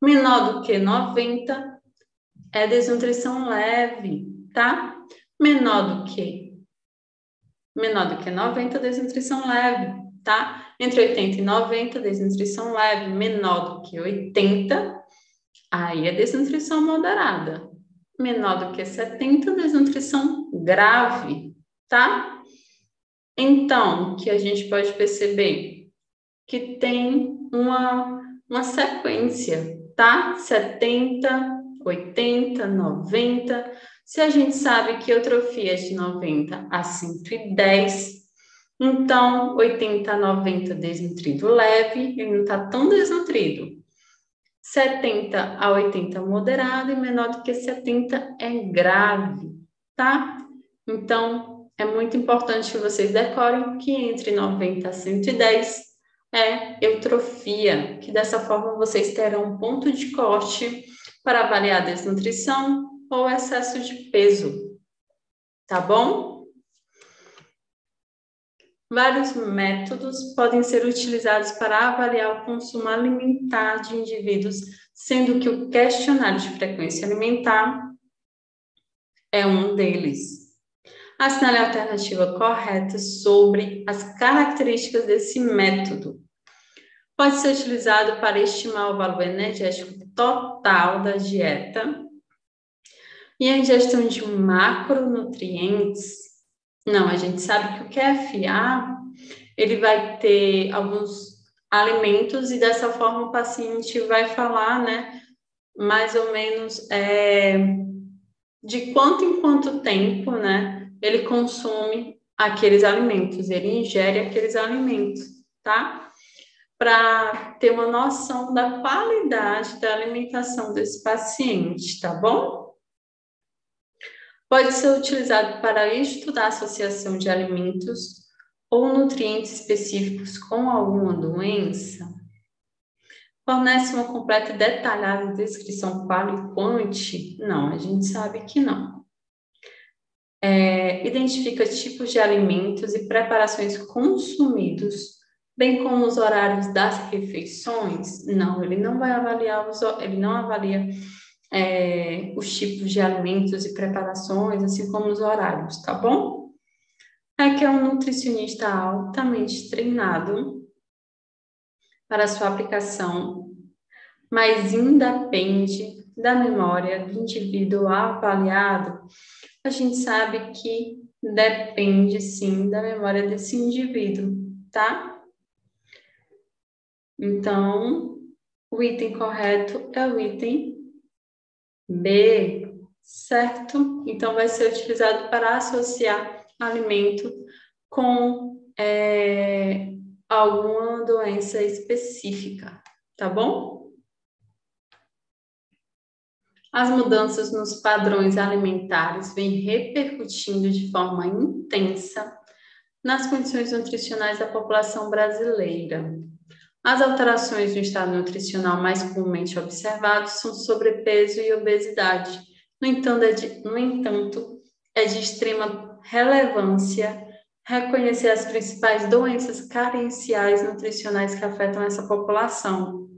Menor do que 90 é desnutrição leve, tá? Menor do que 90, desnutrição leve, tá? Entre 80 e 90, desnutrição leve. Menor do que 80, aí é desnutrição moderada. Menor do que 70, desnutrição grave, tá? Então, que a gente pode perceber que tem uma sequência, tá? 70, 80, 90. Se a gente sabe que eutrofia é de 90 a 110, então 80 a 90 desnutrido leve, ele não está tão desnutrido. 70 a 80 moderado e menor do que 70 é grave, tá? Então, é muito importante que vocês decorem que entre 90 a 110 é eutrofia, que dessa forma vocês terão um ponto de corte para avaliar desnutrição ou excesso de peso, tá bom? Vários métodos podem ser utilizados para avaliar o consumo alimentar de indivíduos, sendo que o questionário de frequência alimentar é um deles. Assinale a alternativa correta sobre as características desse método. Pode ser utilizado para estimar o valor energético total da dieta e a ingestão de macronutrientes. Não, a gente sabe que o QFA, ele vai ter alguns alimentos, e dessa forma o paciente vai falar, né, mais ou menos de quanto em quanto tempo, né, ele consome aqueles alimentos, ele ingere aqueles alimentos, tá? Para ter uma noção da qualidade da alimentação desse paciente, tá bom? Pode ser utilizado para estudar a associação de alimentos ou nutrientes específicos com alguma doença. Fornece uma completa e detalhada descrição qual e quanti? Não, a gente sabe que não. Identifica tipos de alimentos e preparações consumidos, bem como os horários das refeições? Não, ele não vai avaliar ele não avalia os tipos de alimentos e preparações, assim como os horários, tá bom? Aqui é um nutricionista altamente treinado para sua aplicação, mas independe da memória do indivíduo avaliado. A gente sabe que depende, sim, da memória desse indivíduo, tá? Então, o item correto é o item B, certo? Então, vai ser utilizado para associar alimento com alguma doença específica, tá bom? As mudanças nos padrões alimentares vêm repercutindo de forma intensa nas condições nutricionais da população brasileira. As alterações no estado nutricional mais comumente observados são sobrepeso e obesidade. No entanto, é de extrema relevância reconhecer as principais doenças carenciais nutricionais que afetam essa população.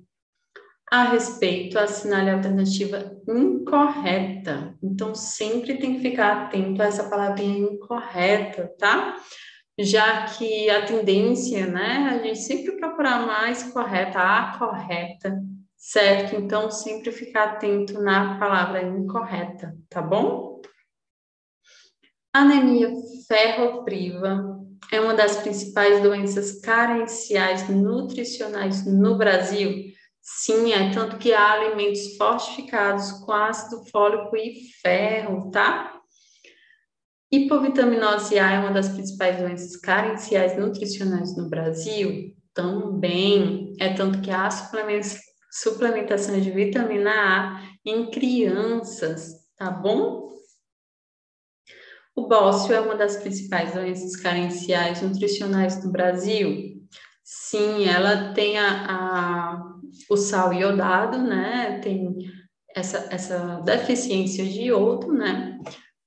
A respeito, assinale a alternativa incorreta. Então, sempre tem que ficar atento a essa palavrinha incorreta, tá? Já que a tendência, né, a gente sempre procurar mais correta, a correta, certo? Então, sempre ficar atento na palavra incorreta, tá bom? Anemia ferropriva é uma das principais doenças carenciais nutricionais no Brasil. Sim, é tanto que há alimentos fortificados com ácido fólico e ferro, tá? Hipovitaminose A é uma das principais doenças carenciais nutricionais no Brasil? Também. É tanto que há suplementação de vitamina A em crianças, tá bom? O bócio é uma das principais doenças carenciais nutricionais no Brasil? Sim, ela tem o sal iodado, né? Tem essa deficiência de iodo, né?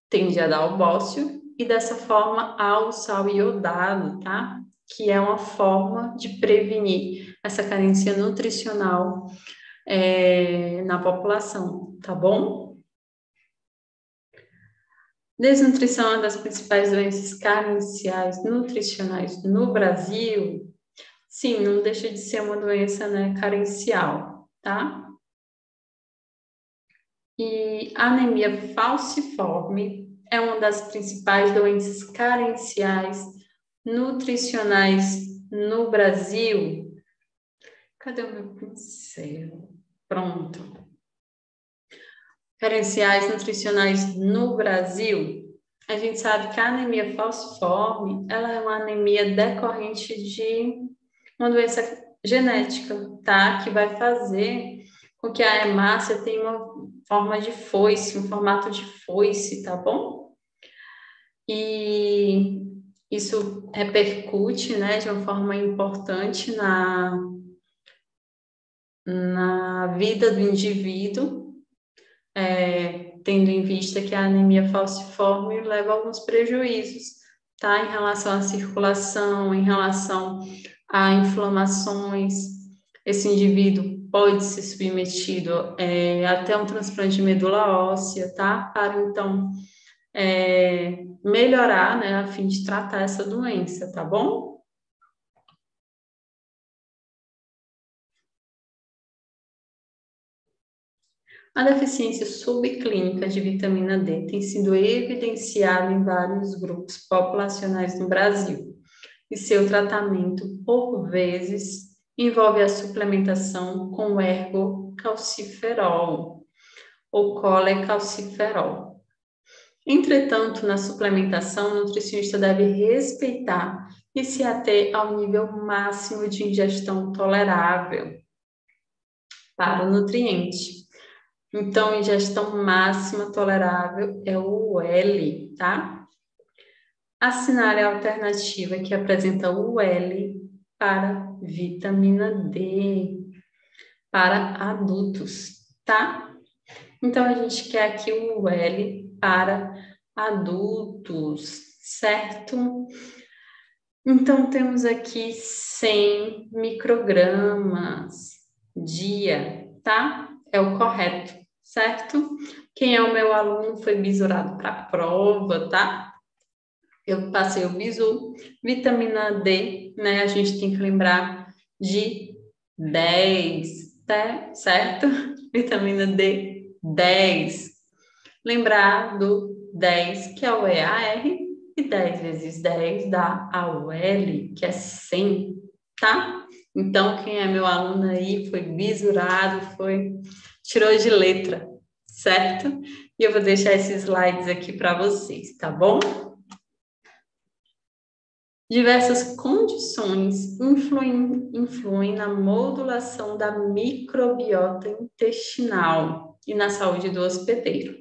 Tende a dar o bócio, e dessa forma há o sal iodado, tá? Que é uma forma de prevenir essa carência nutricional na população, tá bom? Desnutrição é uma das principais doenças carenciais nutricionais no Brasil? Sim, não deixa de ser uma doença, né, carencial, tá? E a anemia falciforme é uma das principais doenças carenciais nutricionais no Brasil? Cadê o meu pincel? Pronto. Carenciais nutricionais no Brasil. A gente sabe que a anemia falciforme, ela é uma anemia decorrente de uma doença genética, tá? Que vai fazer com que a hemácia tenha uma forma de foice, um formato de foice, tá bom? E isso repercute, né, de uma forma importante na vida do indivíduo, tendo em vista que a anemia falciforme leva a alguns prejuízos, tá? Em relação à circulação, em relação a inflamações. Esse indivíduo pode ser submetido até um transplante de medula óssea, tá? Para, então, melhorar, né, a fim de tratar essa doença, tá bom? A deficiência subclínica de vitamina D tem sido evidenciada em vários grupos populacionais no Brasil, e seu tratamento, por vezes, envolve a suplementação com ergocalciferol ou colecalciferol. Entretanto, na suplementação, o nutricionista deve respeitar e se ater ao nível máximo de ingestão tolerável para o nutriente. Então, ingestão máxima tolerável é o UL, tá? Assinale a alternativa que apresenta o UL para vitamina D para adultos, tá? Então, a gente quer aqui o UL para adultos, certo? Então, temos aqui 100 microgramas dia, tá? É o correto, certo? Quem é o meu aluno foi bisurado para a prova, tá? Eu passei o bisu. Vitamina D, né? A gente tem que lembrar de 10, tá? Certo? Vitamina D, 10. Lembrar do 10, que é o EAR, e 10 vezes 10 dá a UL, que é 100, tá? Então, quem é meu aluno aí foi bisurado, tirou de letra, certo? E eu vou deixar esses slides aqui para vocês, tá bom? Diversas condições influem na modulação da microbiota intestinal e na saúde do hospedeiro,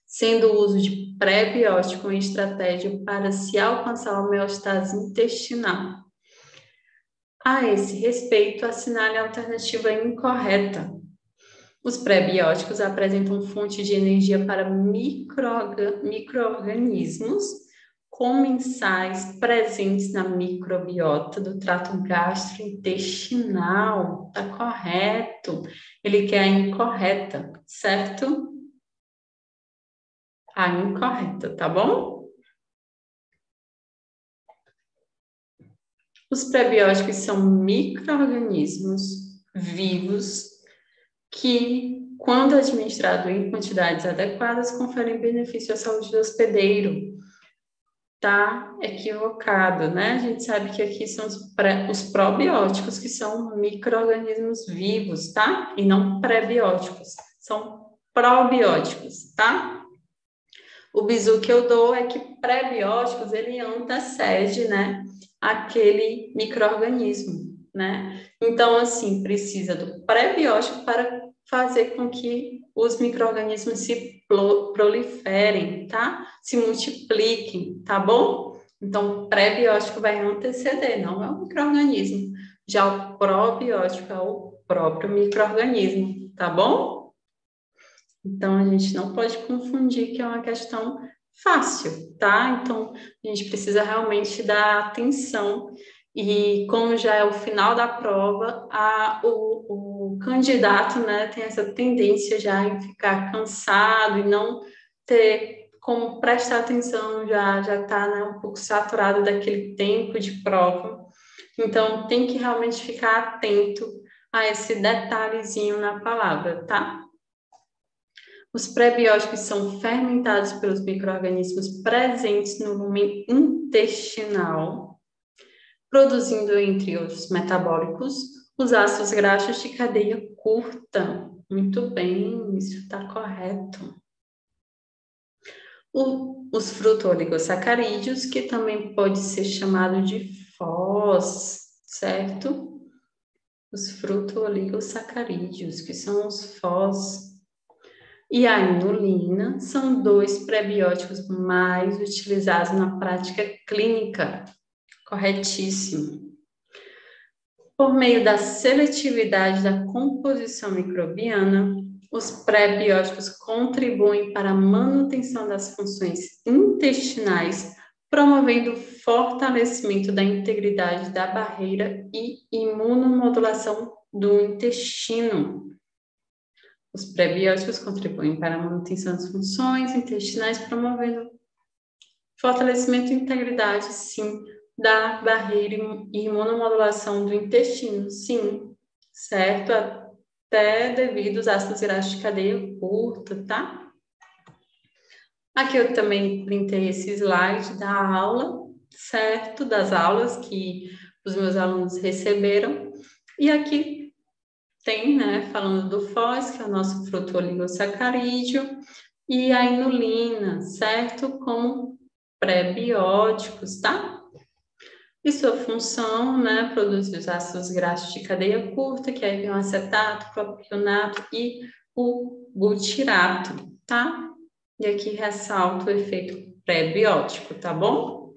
sendo o uso de pré-biótico uma estratégia para se alcançar a homeostase intestinal. A esse respeito, assinale a alternativa incorreta. Os pré-bióticos apresentam fonte de energia para micro-organismos comensais presentes na microbiota do trato gastrointestinal. Tá correto. Ele quer a incorreta, certo? A incorreta, tá bom? Os prebióticos são micro-organismos vivos que, quando administrado em quantidades adequadas, conferem benefício à saúde do hospedeiro. Tá equivocado, né? A gente sabe que aqui são os probióticos, que são micro-organismos vivos, tá? E não prebióticos, são probióticos, tá? O bizu que eu dou é que pré-bióticos, ele antecede, né, aquele micro-organismo, né? Então, assim, precisa do pré-biótico para fazer com que os micro-organismos se proliferem, tá? Se multipliquem, tá bom? Então, o pré-biótico vai anteceder, não é o micro-organismo. Já o probiótico é o próprio micro-organismo, tá bom? Então, a gente não pode confundir que é uma questão fácil, tá? Então, a gente precisa realmente dar atenção e, como já é o final da prova, o candidato, né, tem essa tendência já em ficar cansado e não ter como prestar atenção, já está, né, um pouco saturado daquele tempo de prova. Então, tem que realmente ficar atento a esse detalhezinho na palavra, tá? Os prebióticos são fermentados pelos micro-organismos presentes no lumen intestinal, produzindo, entre outros metabólicos, os ácidos graxos de cadeia curta. Muito bem, isso está correto. Os fruto-oligosacarídeos, que também pode ser chamado de FOS, certo? Os fruto-oligosacarídeos, que são os FOS. E a inulina são dois prebióticos mais utilizados na prática clínica. Corretíssimo. Por meio da seletividade da composição microbiana, os prebióticos contribuem para a manutenção das funções intestinais, promovendo o fortalecimento da integridade da barreira e imunomodulação do intestino. Os prebióticos contribuem para a manutenção das funções intestinais, promovendo fortalecimento e integridade, sim, da barreira e imunomodulação do intestino, sim, certo? Até devido aos ácidos graxos de cadeia curta, tá? Aqui eu também printei esse slide da aula, certo? Das aulas que os meus alunos receberam. E aqui tem, né, falando do FOS, que é o nosso fruto oligosacarídeo, e a inulina, certo? Como pré-bióticos, tá? E sua função, né, produzir os ácidos graxos de cadeia curta, que aí vem o acetato, propionato e o butirato, tá? E aqui ressalto o efeito pré-biótico, tá bom?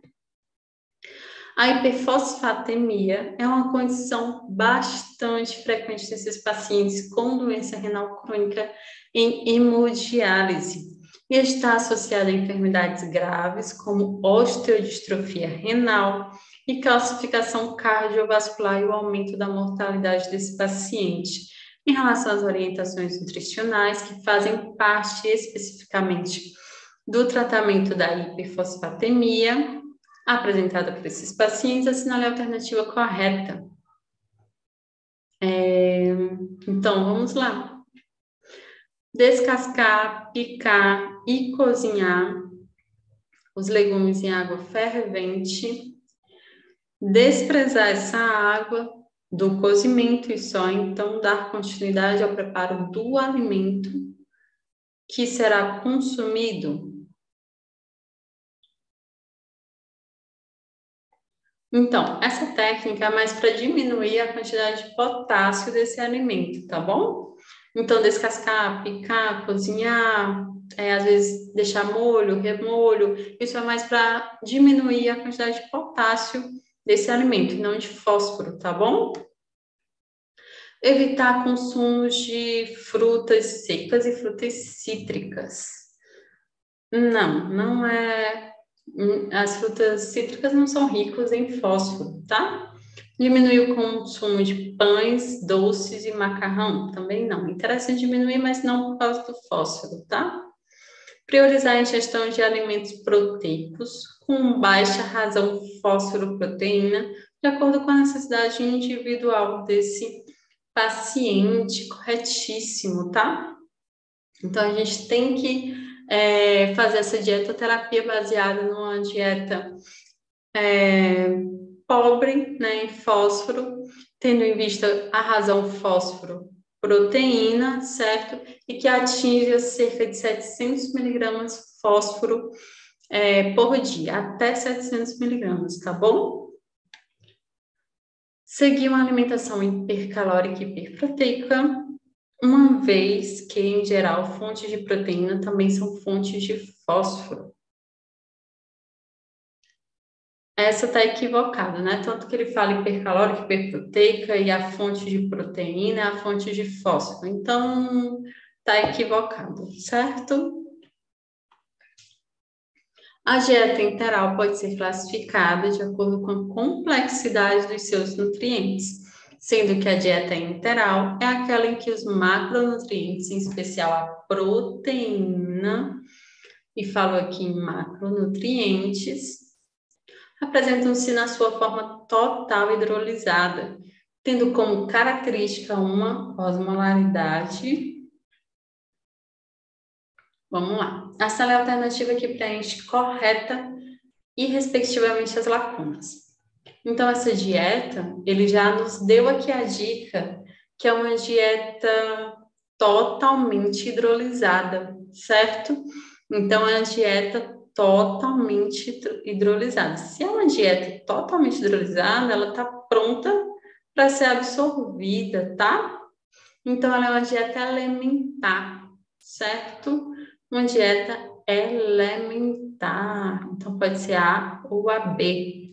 A hiperfosfatemia é uma condição bastante frequente nesses pacientes com doença renal crônica em hemodiálise e está associada a enfermidades graves como osteodistrofia renal e calcificação cardiovascular e o aumento da mortalidade desse paciente. Em relação às orientações nutricionais que fazem parte especificamente do tratamento da hiperfosfatemia, apresentada por esses pacientes, assinale a alternativa correta. Então, vamos lá. Descascar, picar e cozinhar os legumes em água fervente. Desprezar essa água do cozimento e só então dar continuidade ao preparo do alimento que será consumido. Então, essa técnica é mais para diminuir a quantidade de potássio desse alimento, tá bom? Então, descascar, picar, cozinhar, às vezes deixar molho, remolho, isso é mais para diminuir a quantidade de potássio desse alimento, não de fósforo, tá bom? Evitar consumos de frutas secas e frutas cítricas. Não é. As frutas cítricas não são ricas em fósforo, tá? Diminuir o consumo de pães, doces e macarrão, também não. Interessa diminuir, mas não por causa do fósforo, tá? Priorizar a ingestão de alimentos proteicos com baixa razão fósforo-proteína, de acordo com a necessidade individual desse paciente, corretíssimo, tá? Então, a gente tem que fazer essa dietoterapia baseada numa dieta pobre, né, em fósforo, tendo em vista a razão fósforo-proteína, certo? E que atinja cerca de 700 miligramas fósforo por dia, até 700 miligramas, tá bom? Seguir uma alimentação hipercalórica e hiperproteica, uma vez que, em geral, fontes de proteína também são fontes de fósforo. Essa está equivocada, né? Tanto que ele fala hipercalórica, hiperproteica e a fonte de proteína é a fonte de fósforo. Então, está equivocado, certo? A dieta interal pode ser classificada de acordo com a complexidade dos seus nutrientes, sendo que a dieta interal é aquela em que os macronutrientes, em especial a proteína, e falo aqui em macronutrientes, apresentam-se na sua forma total hidrolisada, tendo como característica uma osmolaridade. Vamos lá. A sala é a alternativa que preenche correta e respectivamente as lacunas. Então, essa dieta, ele já nos deu aqui a dica que é uma dieta totalmente hidrolisada, certo? Então, é uma dieta totalmente hidrolisada. Se é uma dieta totalmente hidrolisada, ela está pronta para ser absorvida, tá? Então, ela é uma dieta elementar, certo? Uma dieta elementar. Então, pode ser A ou a B.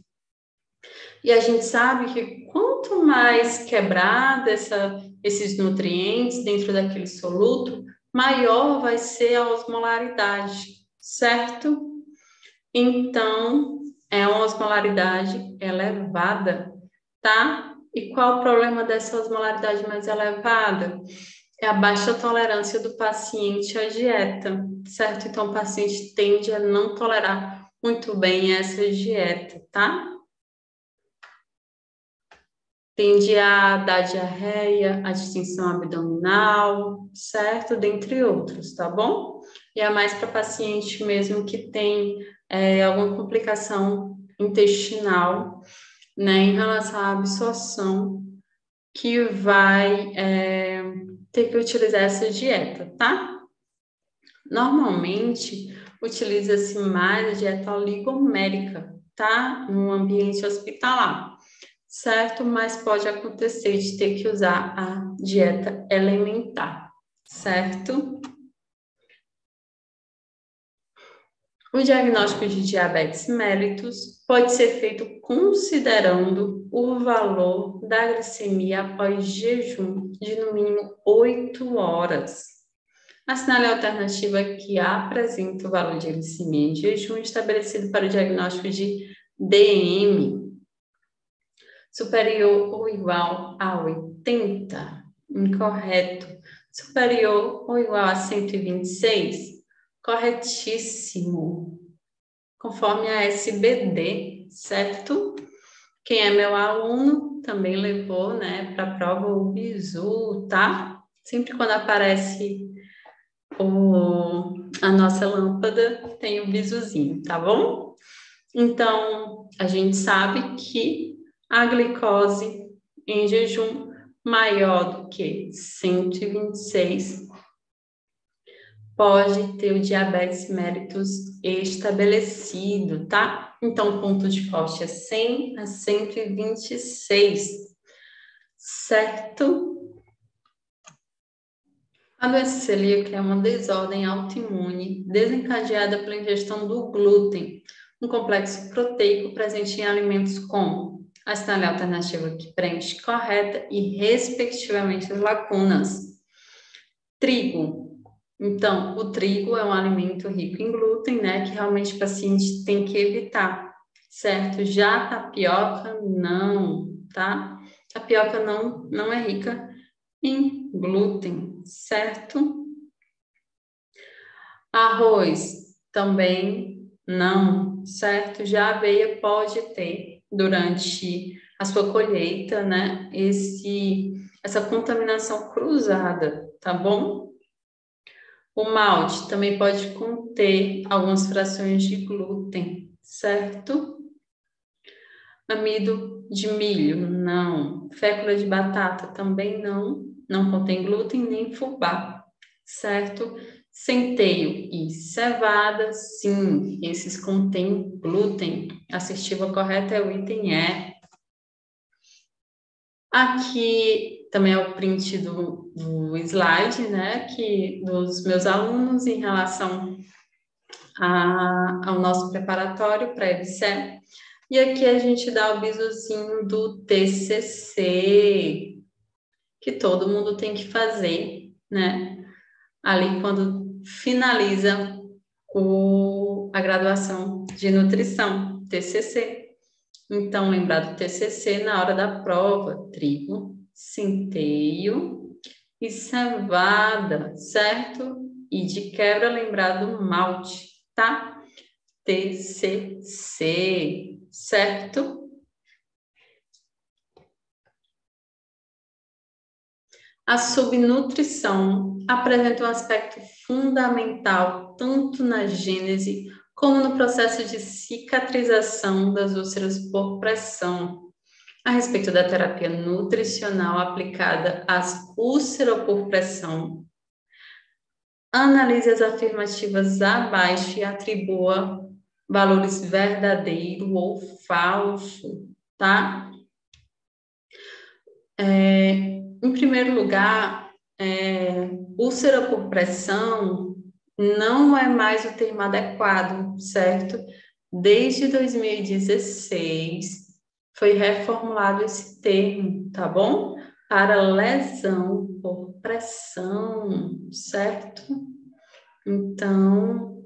E a gente sabe que quanto mais quebrada esses nutrientes dentro daquele soluto, maior vai ser a osmolaridade, certo? Então, é uma osmolaridade elevada, tá? E qual o problema dessa osmolaridade mais elevada? É a baixa tolerância do paciente à dieta, certo? Então, o paciente tende a não tolerar muito bem essa dieta, tá? Tende a dar diarreia, a distensão abdominal, certo? Dentre outros, tá bom? E é mais para paciente mesmo que tem alguma complicação intestinal né, em relação à absorção, que vai ter que utilizar essa dieta, tá? Normalmente, utiliza-se mais a dieta oligomérica, tá? No ambiente hospitalar, certo? Mas pode acontecer de ter que usar a dieta elementar, certo? O diagnóstico de diabetes mellitus pode ser feito considerando o valor da glicemia após jejum de no mínimo 8 horas. Assinale a alternativa que apresenta o valor de glicemia em jejum estabelecido para o diagnóstico de DM superior ou igual a 80. Incorreto. Superior ou igual a 126. Corretíssimo. Conforme a SBD, certo? Quem é meu aluno também levou, né, para a prova o bizu, tá? Sempre quando aparece a nossa lâmpada, tem o bizuzinho, tá bom? Então, a gente sabe que a glicose em jejum maior do que 126 pode ter o diabetes mellitus estabelecido, tá? Então, o ponto de corte é 100 a 126, certo? A doença celíaca é uma desordem autoimune desencadeada pela ingestão do glúten, um complexo proteico presente em alimentos como assinale a alternativa que preenche correta e, respectivamente, as lacunas. Trigo. Então, o trigo é um alimento rico em glúten, né, que realmente o paciente tem que evitar, certo? Já a tapioca, não, tá? Tapioca não é rica em glúten, certo? Arroz também não, certo? Já a aveia pode ter, durante a sua colheita, né, essa contaminação cruzada, tá bom? O malte também pode conter algumas frações de glúten, certo? Amido de milho, não. Fécula de batata também não contém glúten nem fubá, certo? Centeio e cevada, sim, esses contêm glúten. A assertiva correta é o item E. Aqui também é o print do slide, né, que dos meus alunos em relação ao nosso preparatório para EBSER. E aqui a gente dá o bizuzinho do TCC, que todo mundo tem que fazer, né? Ali quando finaliza a graduação de nutrição, TCC. Então, lembrar do TCC na hora da prova, trigo, centeio e cevada, certo? E de quebra, lembrar do malte, tá? TCC, certo? A subnutrição apresenta um aspecto fundamental tanto na gênese como no processo de cicatrização das úlceras por pressão. A respeito da terapia nutricional aplicada às úlceras por pressão, analise as afirmativas abaixo e atribua valores verdadeiro ou falso, tá? Em primeiro lugar, úlcera por pressão não é mais o termo adequado, certo? Desde 2016 foi reformulado esse termo, tá bom? Para lesão por pressão, certo? Então,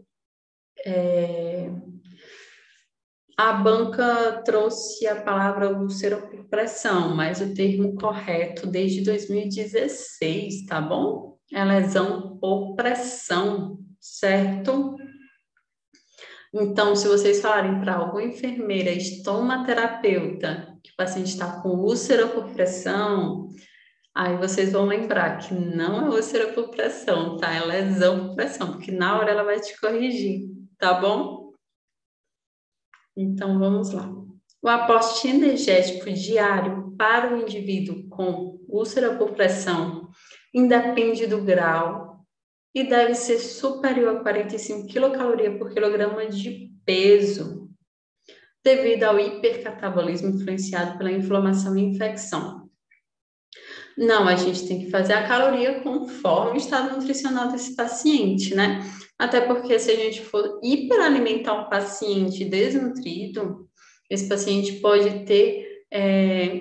a banca trouxe a palavra úlcera por pressão, mas o termo correto desde 2016, tá bom? É lesão por pressão, certo? Então, se vocês falarem para alguma enfermeira, estomaterapeuta, que o paciente está com úlcera por pressão, aí vocês vão lembrar que não é úlcera por pressão, tá? É lesão por pressão, porque na hora ela vai te corrigir, tá bom? Então, vamos lá. O aporte energético diário para o indivíduo com úlcera por pressão independe do grau e deve ser superior a 45 quilocalorias por quilograma de peso, devido ao hipercatabolismo influenciado pela inflamação e infecção. Não, a gente tem que fazer a caloria conforme o estado nutricional desse paciente, né? Até porque se a gente for hiperalimentar um paciente desnutrido, esse paciente pode ter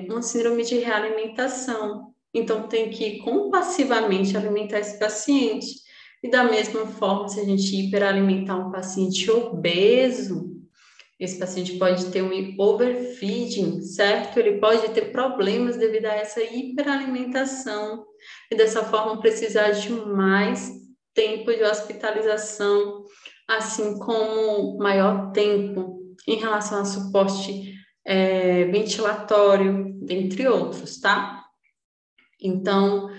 uma síndrome de realimentação. Então, tem que compassivamente alimentar esse paciente. E da mesma forma, se a gente hiperalimentar um paciente obeso, esse paciente pode ter um overfeeding, certo? Ele pode ter problemas devido a essa hiperalimentação e dessa forma precisar de mais tempo de hospitalização, assim como maior tempo em relação a suporte ventilatório, dentre outros, tá? Então,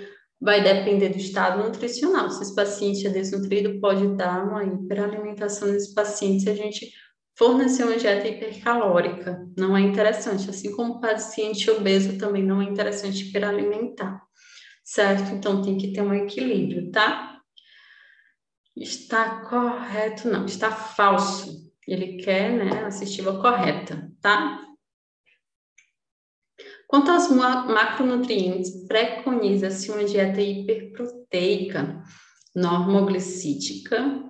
vai depender do estado nutricional. Se esse paciente é desnutrido, pode dar uma hiperalimentação nesse paciente se a gente fornecer uma dieta hipercalórica. Não é interessante. Assim como o paciente obeso também não é interessante hiperalimentar, certo? Então, tem que ter um equilíbrio, tá? Está correto? Não, está falso. Ele quer, né, a assertiva correta, tá? Quanto aos macronutrientes, preconiza-se uma dieta hiperproteica, normoglicídica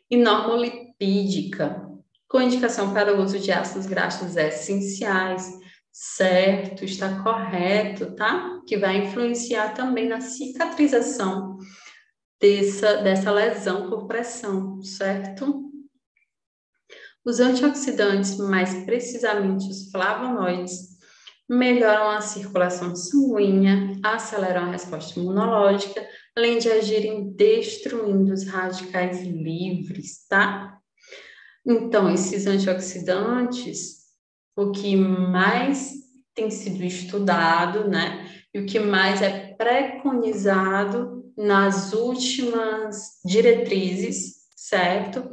e normolipídica, com indicação para o uso de ácidos graxos essenciais, certo? Está correto, tá? Que vai influenciar também na cicatrização dessa lesão por pressão, certo? Os antioxidantes, mais precisamente os flavonoides, melhoram a circulação sanguínea, aceleram a resposta imunológica, além de agirem destruindo os radicais livres, tá? Então, esses antioxidantes, o que mais tem sido estudado, né? E o que mais é preconizado nas últimas diretrizes, certo?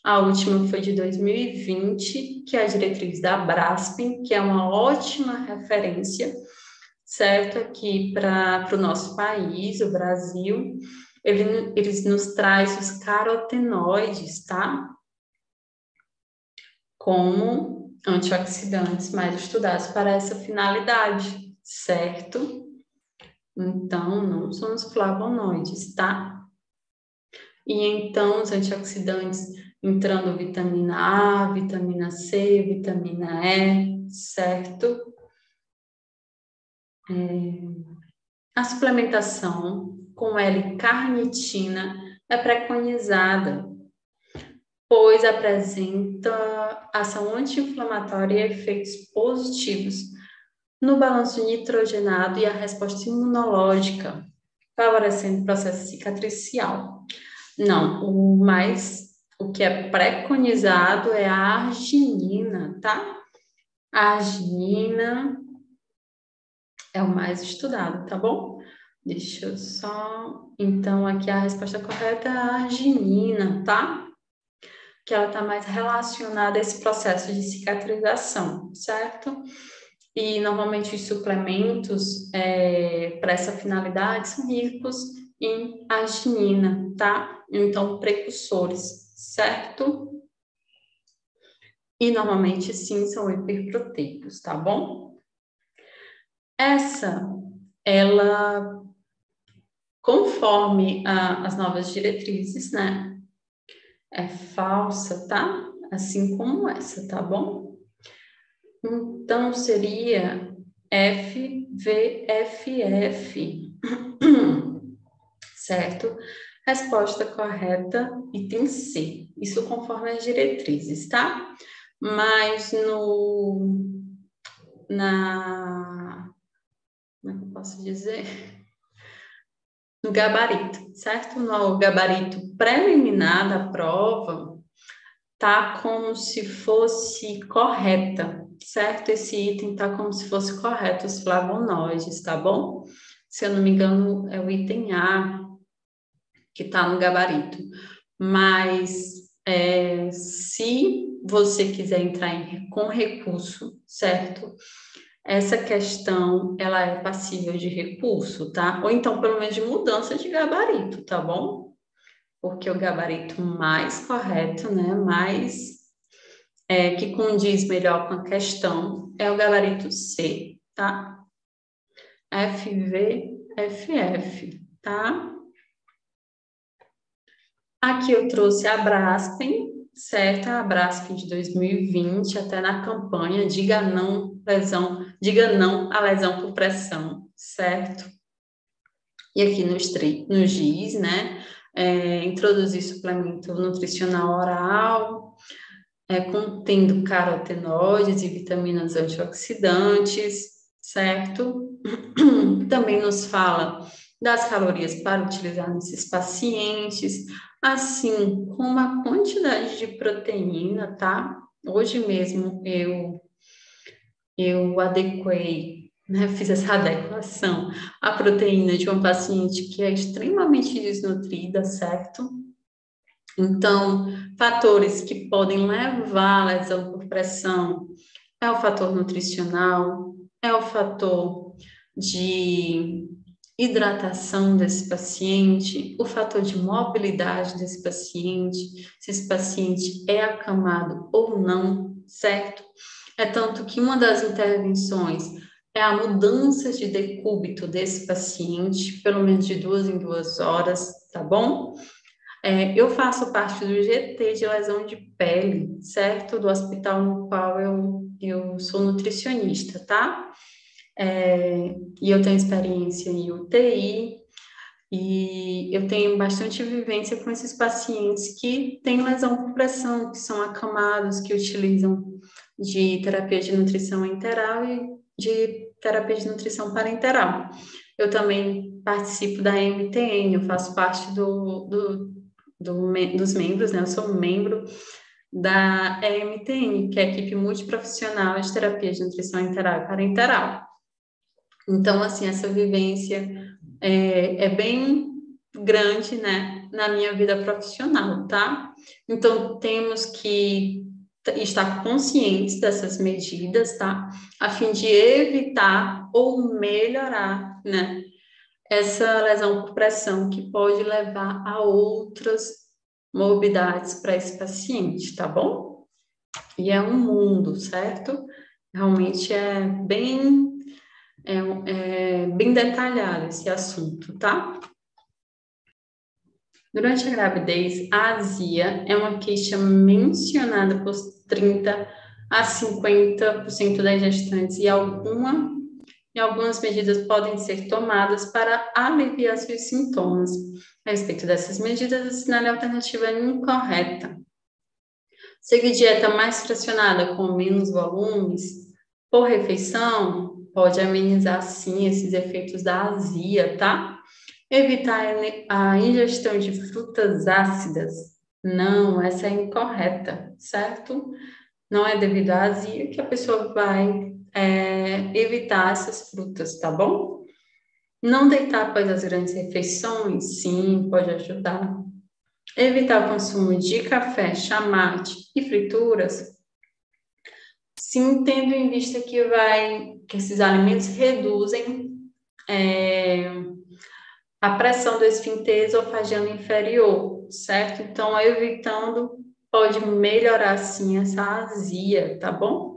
A última foi de 2020, que é a diretriz da Braskem, que é uma ótima referência, certo? Aqui para o nosso país, o Brasil. Eles nos traz os carotenoides, tá? Como antioxidantes mais estudados para essa finalidade, certo? Então, não são os flavonoides, tá? E então, os antioxidantes entrando vitamina A, vitamina C, vitamina E, certo? A suplementação com L-carnitina é preconizada, pois apresenta ação anti-inflamatória e efeitos positivos no balanço nitrogenado e a resposta imunológica, favorecendo o processo cicatricial. Não, o que é preconizado é a arginina, tá? A arginina é o mais estudado, tá bom? Deixa eu só... Então, aqui a resposta correta é a arginina, tá? Que ela tá mais relacionada a esse processo de cicatrização, certo? E, normalmente, os suplementos para essa finalidade são ricos em arginina, tá? Então, precursores, certo? E, normalmente, sim, são hiperproteicos, tá bom? Ela, conforme as novas diretrizes, né? É falsa, tá? Assim como essa, tá bom? Então, seria FVFF, certo? Resposta correta, item C. Isso conforme as diretrizes, tá? Mas como é que eu posso dizer? No gabarito, certo? No gabarito preliminar da prova, tá como se fosse correta, certo? Esse item tá como se fosse correto, os flavonoides, tá bom? Se eu não me engano, é o item A que tá no gabarito. Mas Se você quiser entrar com recurso, certo? Essa questão, ela é passível de recurso, tá? Ou então, pelo menos, de mudança de gabarito, tá bom? Porque o gabarito mais correto, né? Que condiz melhor com a questão, é o gabarito C, tá? FVFF, tá? Aqui eu trouxe a Braskem, certo? A Braskem de 2020, até na campanha Diga não, diga não à lesão por pressão, certo? E aqui no GIS, né? Introduzir suplemento nutricional oral, contendo carotenoides e vitaminas antioxidantes, certo? Também nos fala das calorias para utilizar nesses pacientes, assim como a quantidade de proteína, tá? Hoje mesmo eu adequei, né, fiz essa adequação à proteína de uma paciente que é extremamente desnutrida, certo? Então, fatores que podem levar à lesão por pressão é o fator nutricional, é o fator de hidratação desse paciente, o fator de mobilidade desse paciente, se esse paciente é acamado ou não, certo? É tanto que uma das intervenções é a mudança de decúbito desse paciente, pelo menos de 2 em 2 horas, tá bom? Eu faço parte do GT de lesão de pele, certo? Do hospital no qual eu sou nutricionista, tá? E eu tenho experiência em UTI, e eu tenho bastante vivência com esses pacientes que têm lesão por pressão, que são acamados, que utilizam de terapia de nutrição enteral e de terapia de nutrição parenteral. Eu também participo da MTN, eu faço parte dos membros, né? Eu sou um membro da EMTN, que é a equipe multiprofissional de terapia de nutrição enteral e parenteral. Então, assim, essa vivência é bem grande, né, na minha vida profissional, tá? Então, temos que estar conscientes dessas medidas, tá? A fim de evitar ou melhorar, né, essa lesão por pressão que pode levar a outras morbidades para esse paciente, tá bom? E é um mundo, certo? Realmente é bem detalhado esse assunto, tá? Durante a gravidez, a azia é uma queixa mencionada por 30 a 50% das gestantes e algumas medidas podem ser tomadas para aliviar seus sintomas. A respeito dessas medidas, assinale a alternativa incorreta. Seguir dieta mais fracionada, com menos volumes, por refeição, pode amenizar, sim, esses efeitos da azia, tá? Evitar a ingestão de frutas ácidas. Não, essa é incorreta, certo? Não é devido à azia que a pessoa vai evitar essas frutas, tá bom? Não deitar após as grandes refeições, sim, pode ajudar. Evitar o consumo de café, chamate e frituras, sim, tendo em vista que esses alimentos reduzem a pressão do esfíncter esofágico inferior, certo? Então, evitando, pode melhorar, sim, essa azia, tá bom?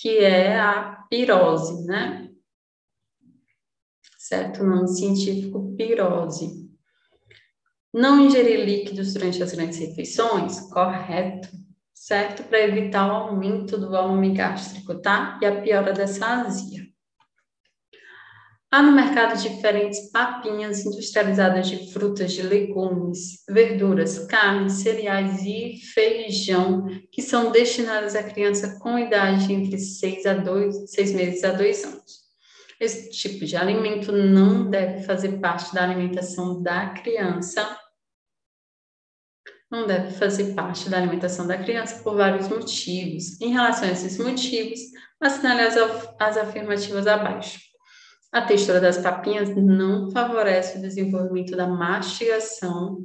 Que é a pirose, né? Certo? O nome científico, pirose. Não ingerir líquidos durante as grandes refeições, correto, certo? Para evitar o aumento do volume gástrico, tá? E a piora dessa azia. Há no mercado diferentes papinhas industrializadas de frutas, de legumes, verduras, carnes, cereais e feijão, que são destinadas à criança com idade entre 6 meses a 2 anos. Esse tipo de alimento não deve fazer parte da alimentação da criança. Não deve fazer parte da alimentação da criança por vários motivos. Em relação a esses motivos, assinale as afirmativas abaixo. A textura das papinhas não favorece o desenvolvimento da mastigação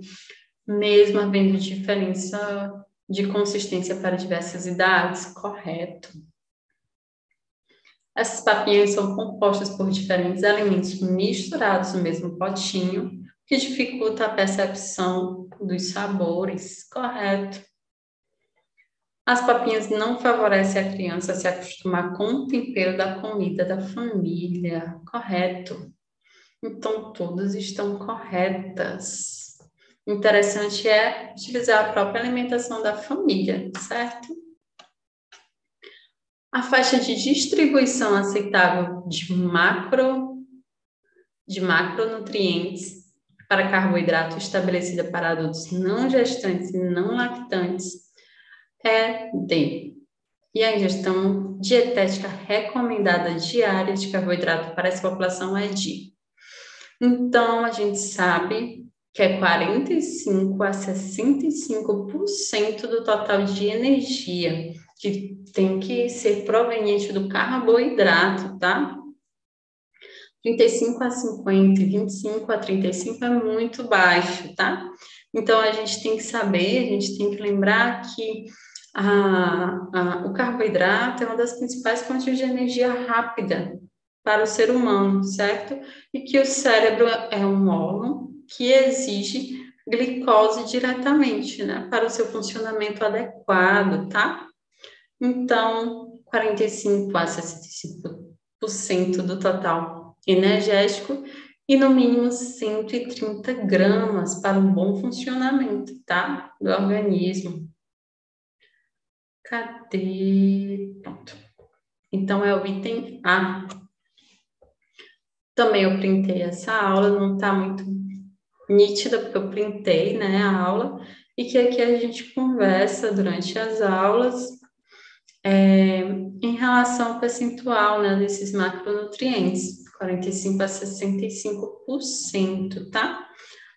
mesmo havendo diferença de consistência para diversas idades, correto. Essas papinhas são compostas por diferentes alimentos misturados no mesmo potinho, que dificulta a percepção dos sabores, correto. As papinhas não favorecem a criança a se acostumar com o tempero da comida da família, correto. Então, todas estão corretas. O interessante é utilizar a própria alimentação da família, certo? A faixa de distribuição aceitável de macronutrientes para carboidrato estabelecida para adultos não gestantes e não lactantes é D. E a ingestão dietética recomendada diária de carboidrato para essa população é D. Então, a gente sabe que é 45 a 65% do total de energia que tem que ser proveniente do carboidrato, tá? 35 a 50, 25 a 35 é muito baixo, tá? Então, a gente tem que saber, a gente tem que lembrar que o carboidrato é uma das principais fontes de energia rápida para o ser humano, certo? E que o cérebro é um órgão que exige glicose diretamente, né? Para o seu funcionamento adequado, tá? Então, 45 a 65% do total energético e no mínimo 130 gramas para um bom funcionamento, tá? Do organismo. Cadê? Pronto. Então, é o item A. Também eu printei essa aula, não está muito nítida, porque eu printei, né, a aula, e que aqui a gente conversa durante as aulas em relação ao percentual, né, desses macronutrientes, 45 a 65%, tá?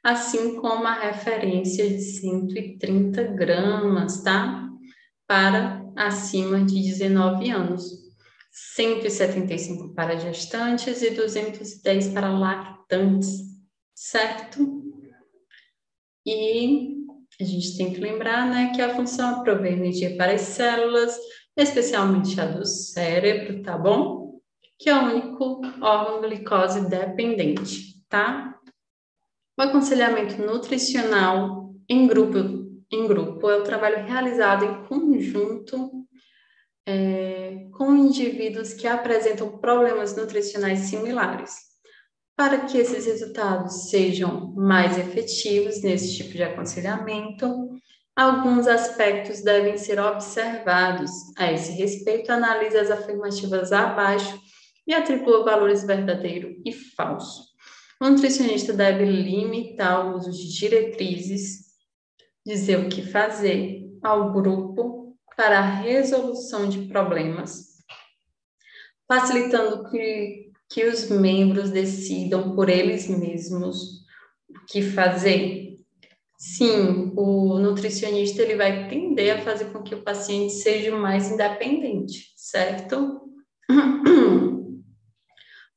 Assim como a referência de 130 gramas, tá? Para acima de 19 anos. 175 para gestantes e 210 para lactantes, certo? E a gente tem que lembrar, né, que a função é prover energia para as células, especialmente a do cérebro, tá bom? Que é o único órgão glicose dependente, tá? O aconselhamento nutricional em grupo é o trabalho realizado em conjunto com indivíduos que apresentam problemas nutricionais similares. Para que esses resultados sejam mais efetivos nesse tipo de aconselhamento, alguns aspectos devem ser observados. A esse respeito, analise as afirmativas abaixo e atribua valores verdadeiro e falso. O nutricionista deve limitar o uso de diretrizes, dizer o que fazer ao grupo para a resolução de problemas, facilitando que os membros decidam por eles mesmos o que fazer. Sim, o nutricionista ele vai tender a fazer com que o paciente seja mais independente, certo? O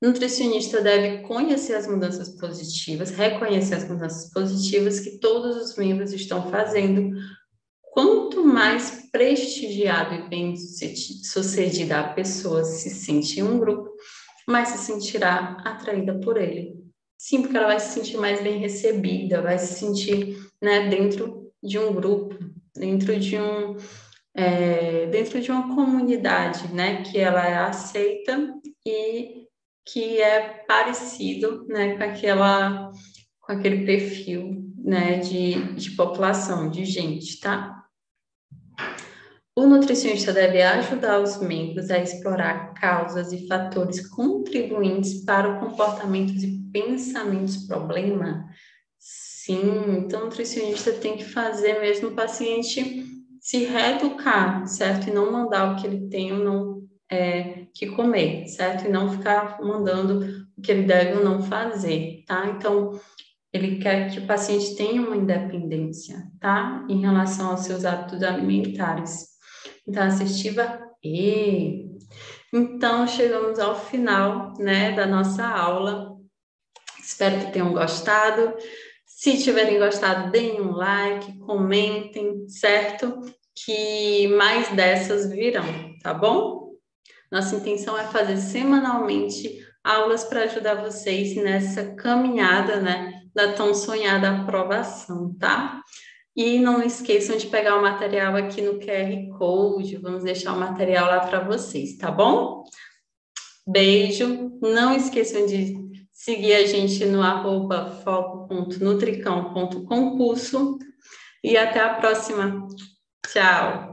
nutricionista deve conhecer as mudanças positivas, reconhecer as mudanças positivas que todos os membros estão fazendo. Quanto mais prestigiado e bem-sucedida a pessoa se sente em um grupo, mais se sentirá atraída por ele. Sim, porque ela vai se sentir mais bem recebida, vai se sentir, né, dentro de um grupo, dentro de uma comunidade, né, que ela é aceita e que é parecido, né, com aquele perfil, né, de população, de gente, tá? O nutricionista deve ajudar os membros a explorar causas e fatores contribuintes para o comportamento e pensamentos problema. Sim, então o nutricionista tem que fazer mesmo o paciente se reeducar, certo? E não mandar o que ele tem ou não que comer, certo? E não ficar mandando o que ele deve ou não fazer, tá? Então, ele quer que o paciente tenha uma independência, tá? Em relação aos seus hábitos alimentares. Então, assertiva E. Então, chegamos ao final, né, da nossa aula. Espero que tenham gostado. Se tiverem gostado, deem um like, comentem, certo? Que mais dessas virão, tá bom? Nossa intenção é fazer semanalmente aulas para ajudar vocês nessa caminhada, né, da tão sonhada aprovação, tá? E não esqueçam de pegar o material aqui no QR Code, vamos deixar o material lá para vocês, tá bom? Beijo, não esqueçam de seguir a gente no @foco.nutricão.concurso e até a próxima. Tchau!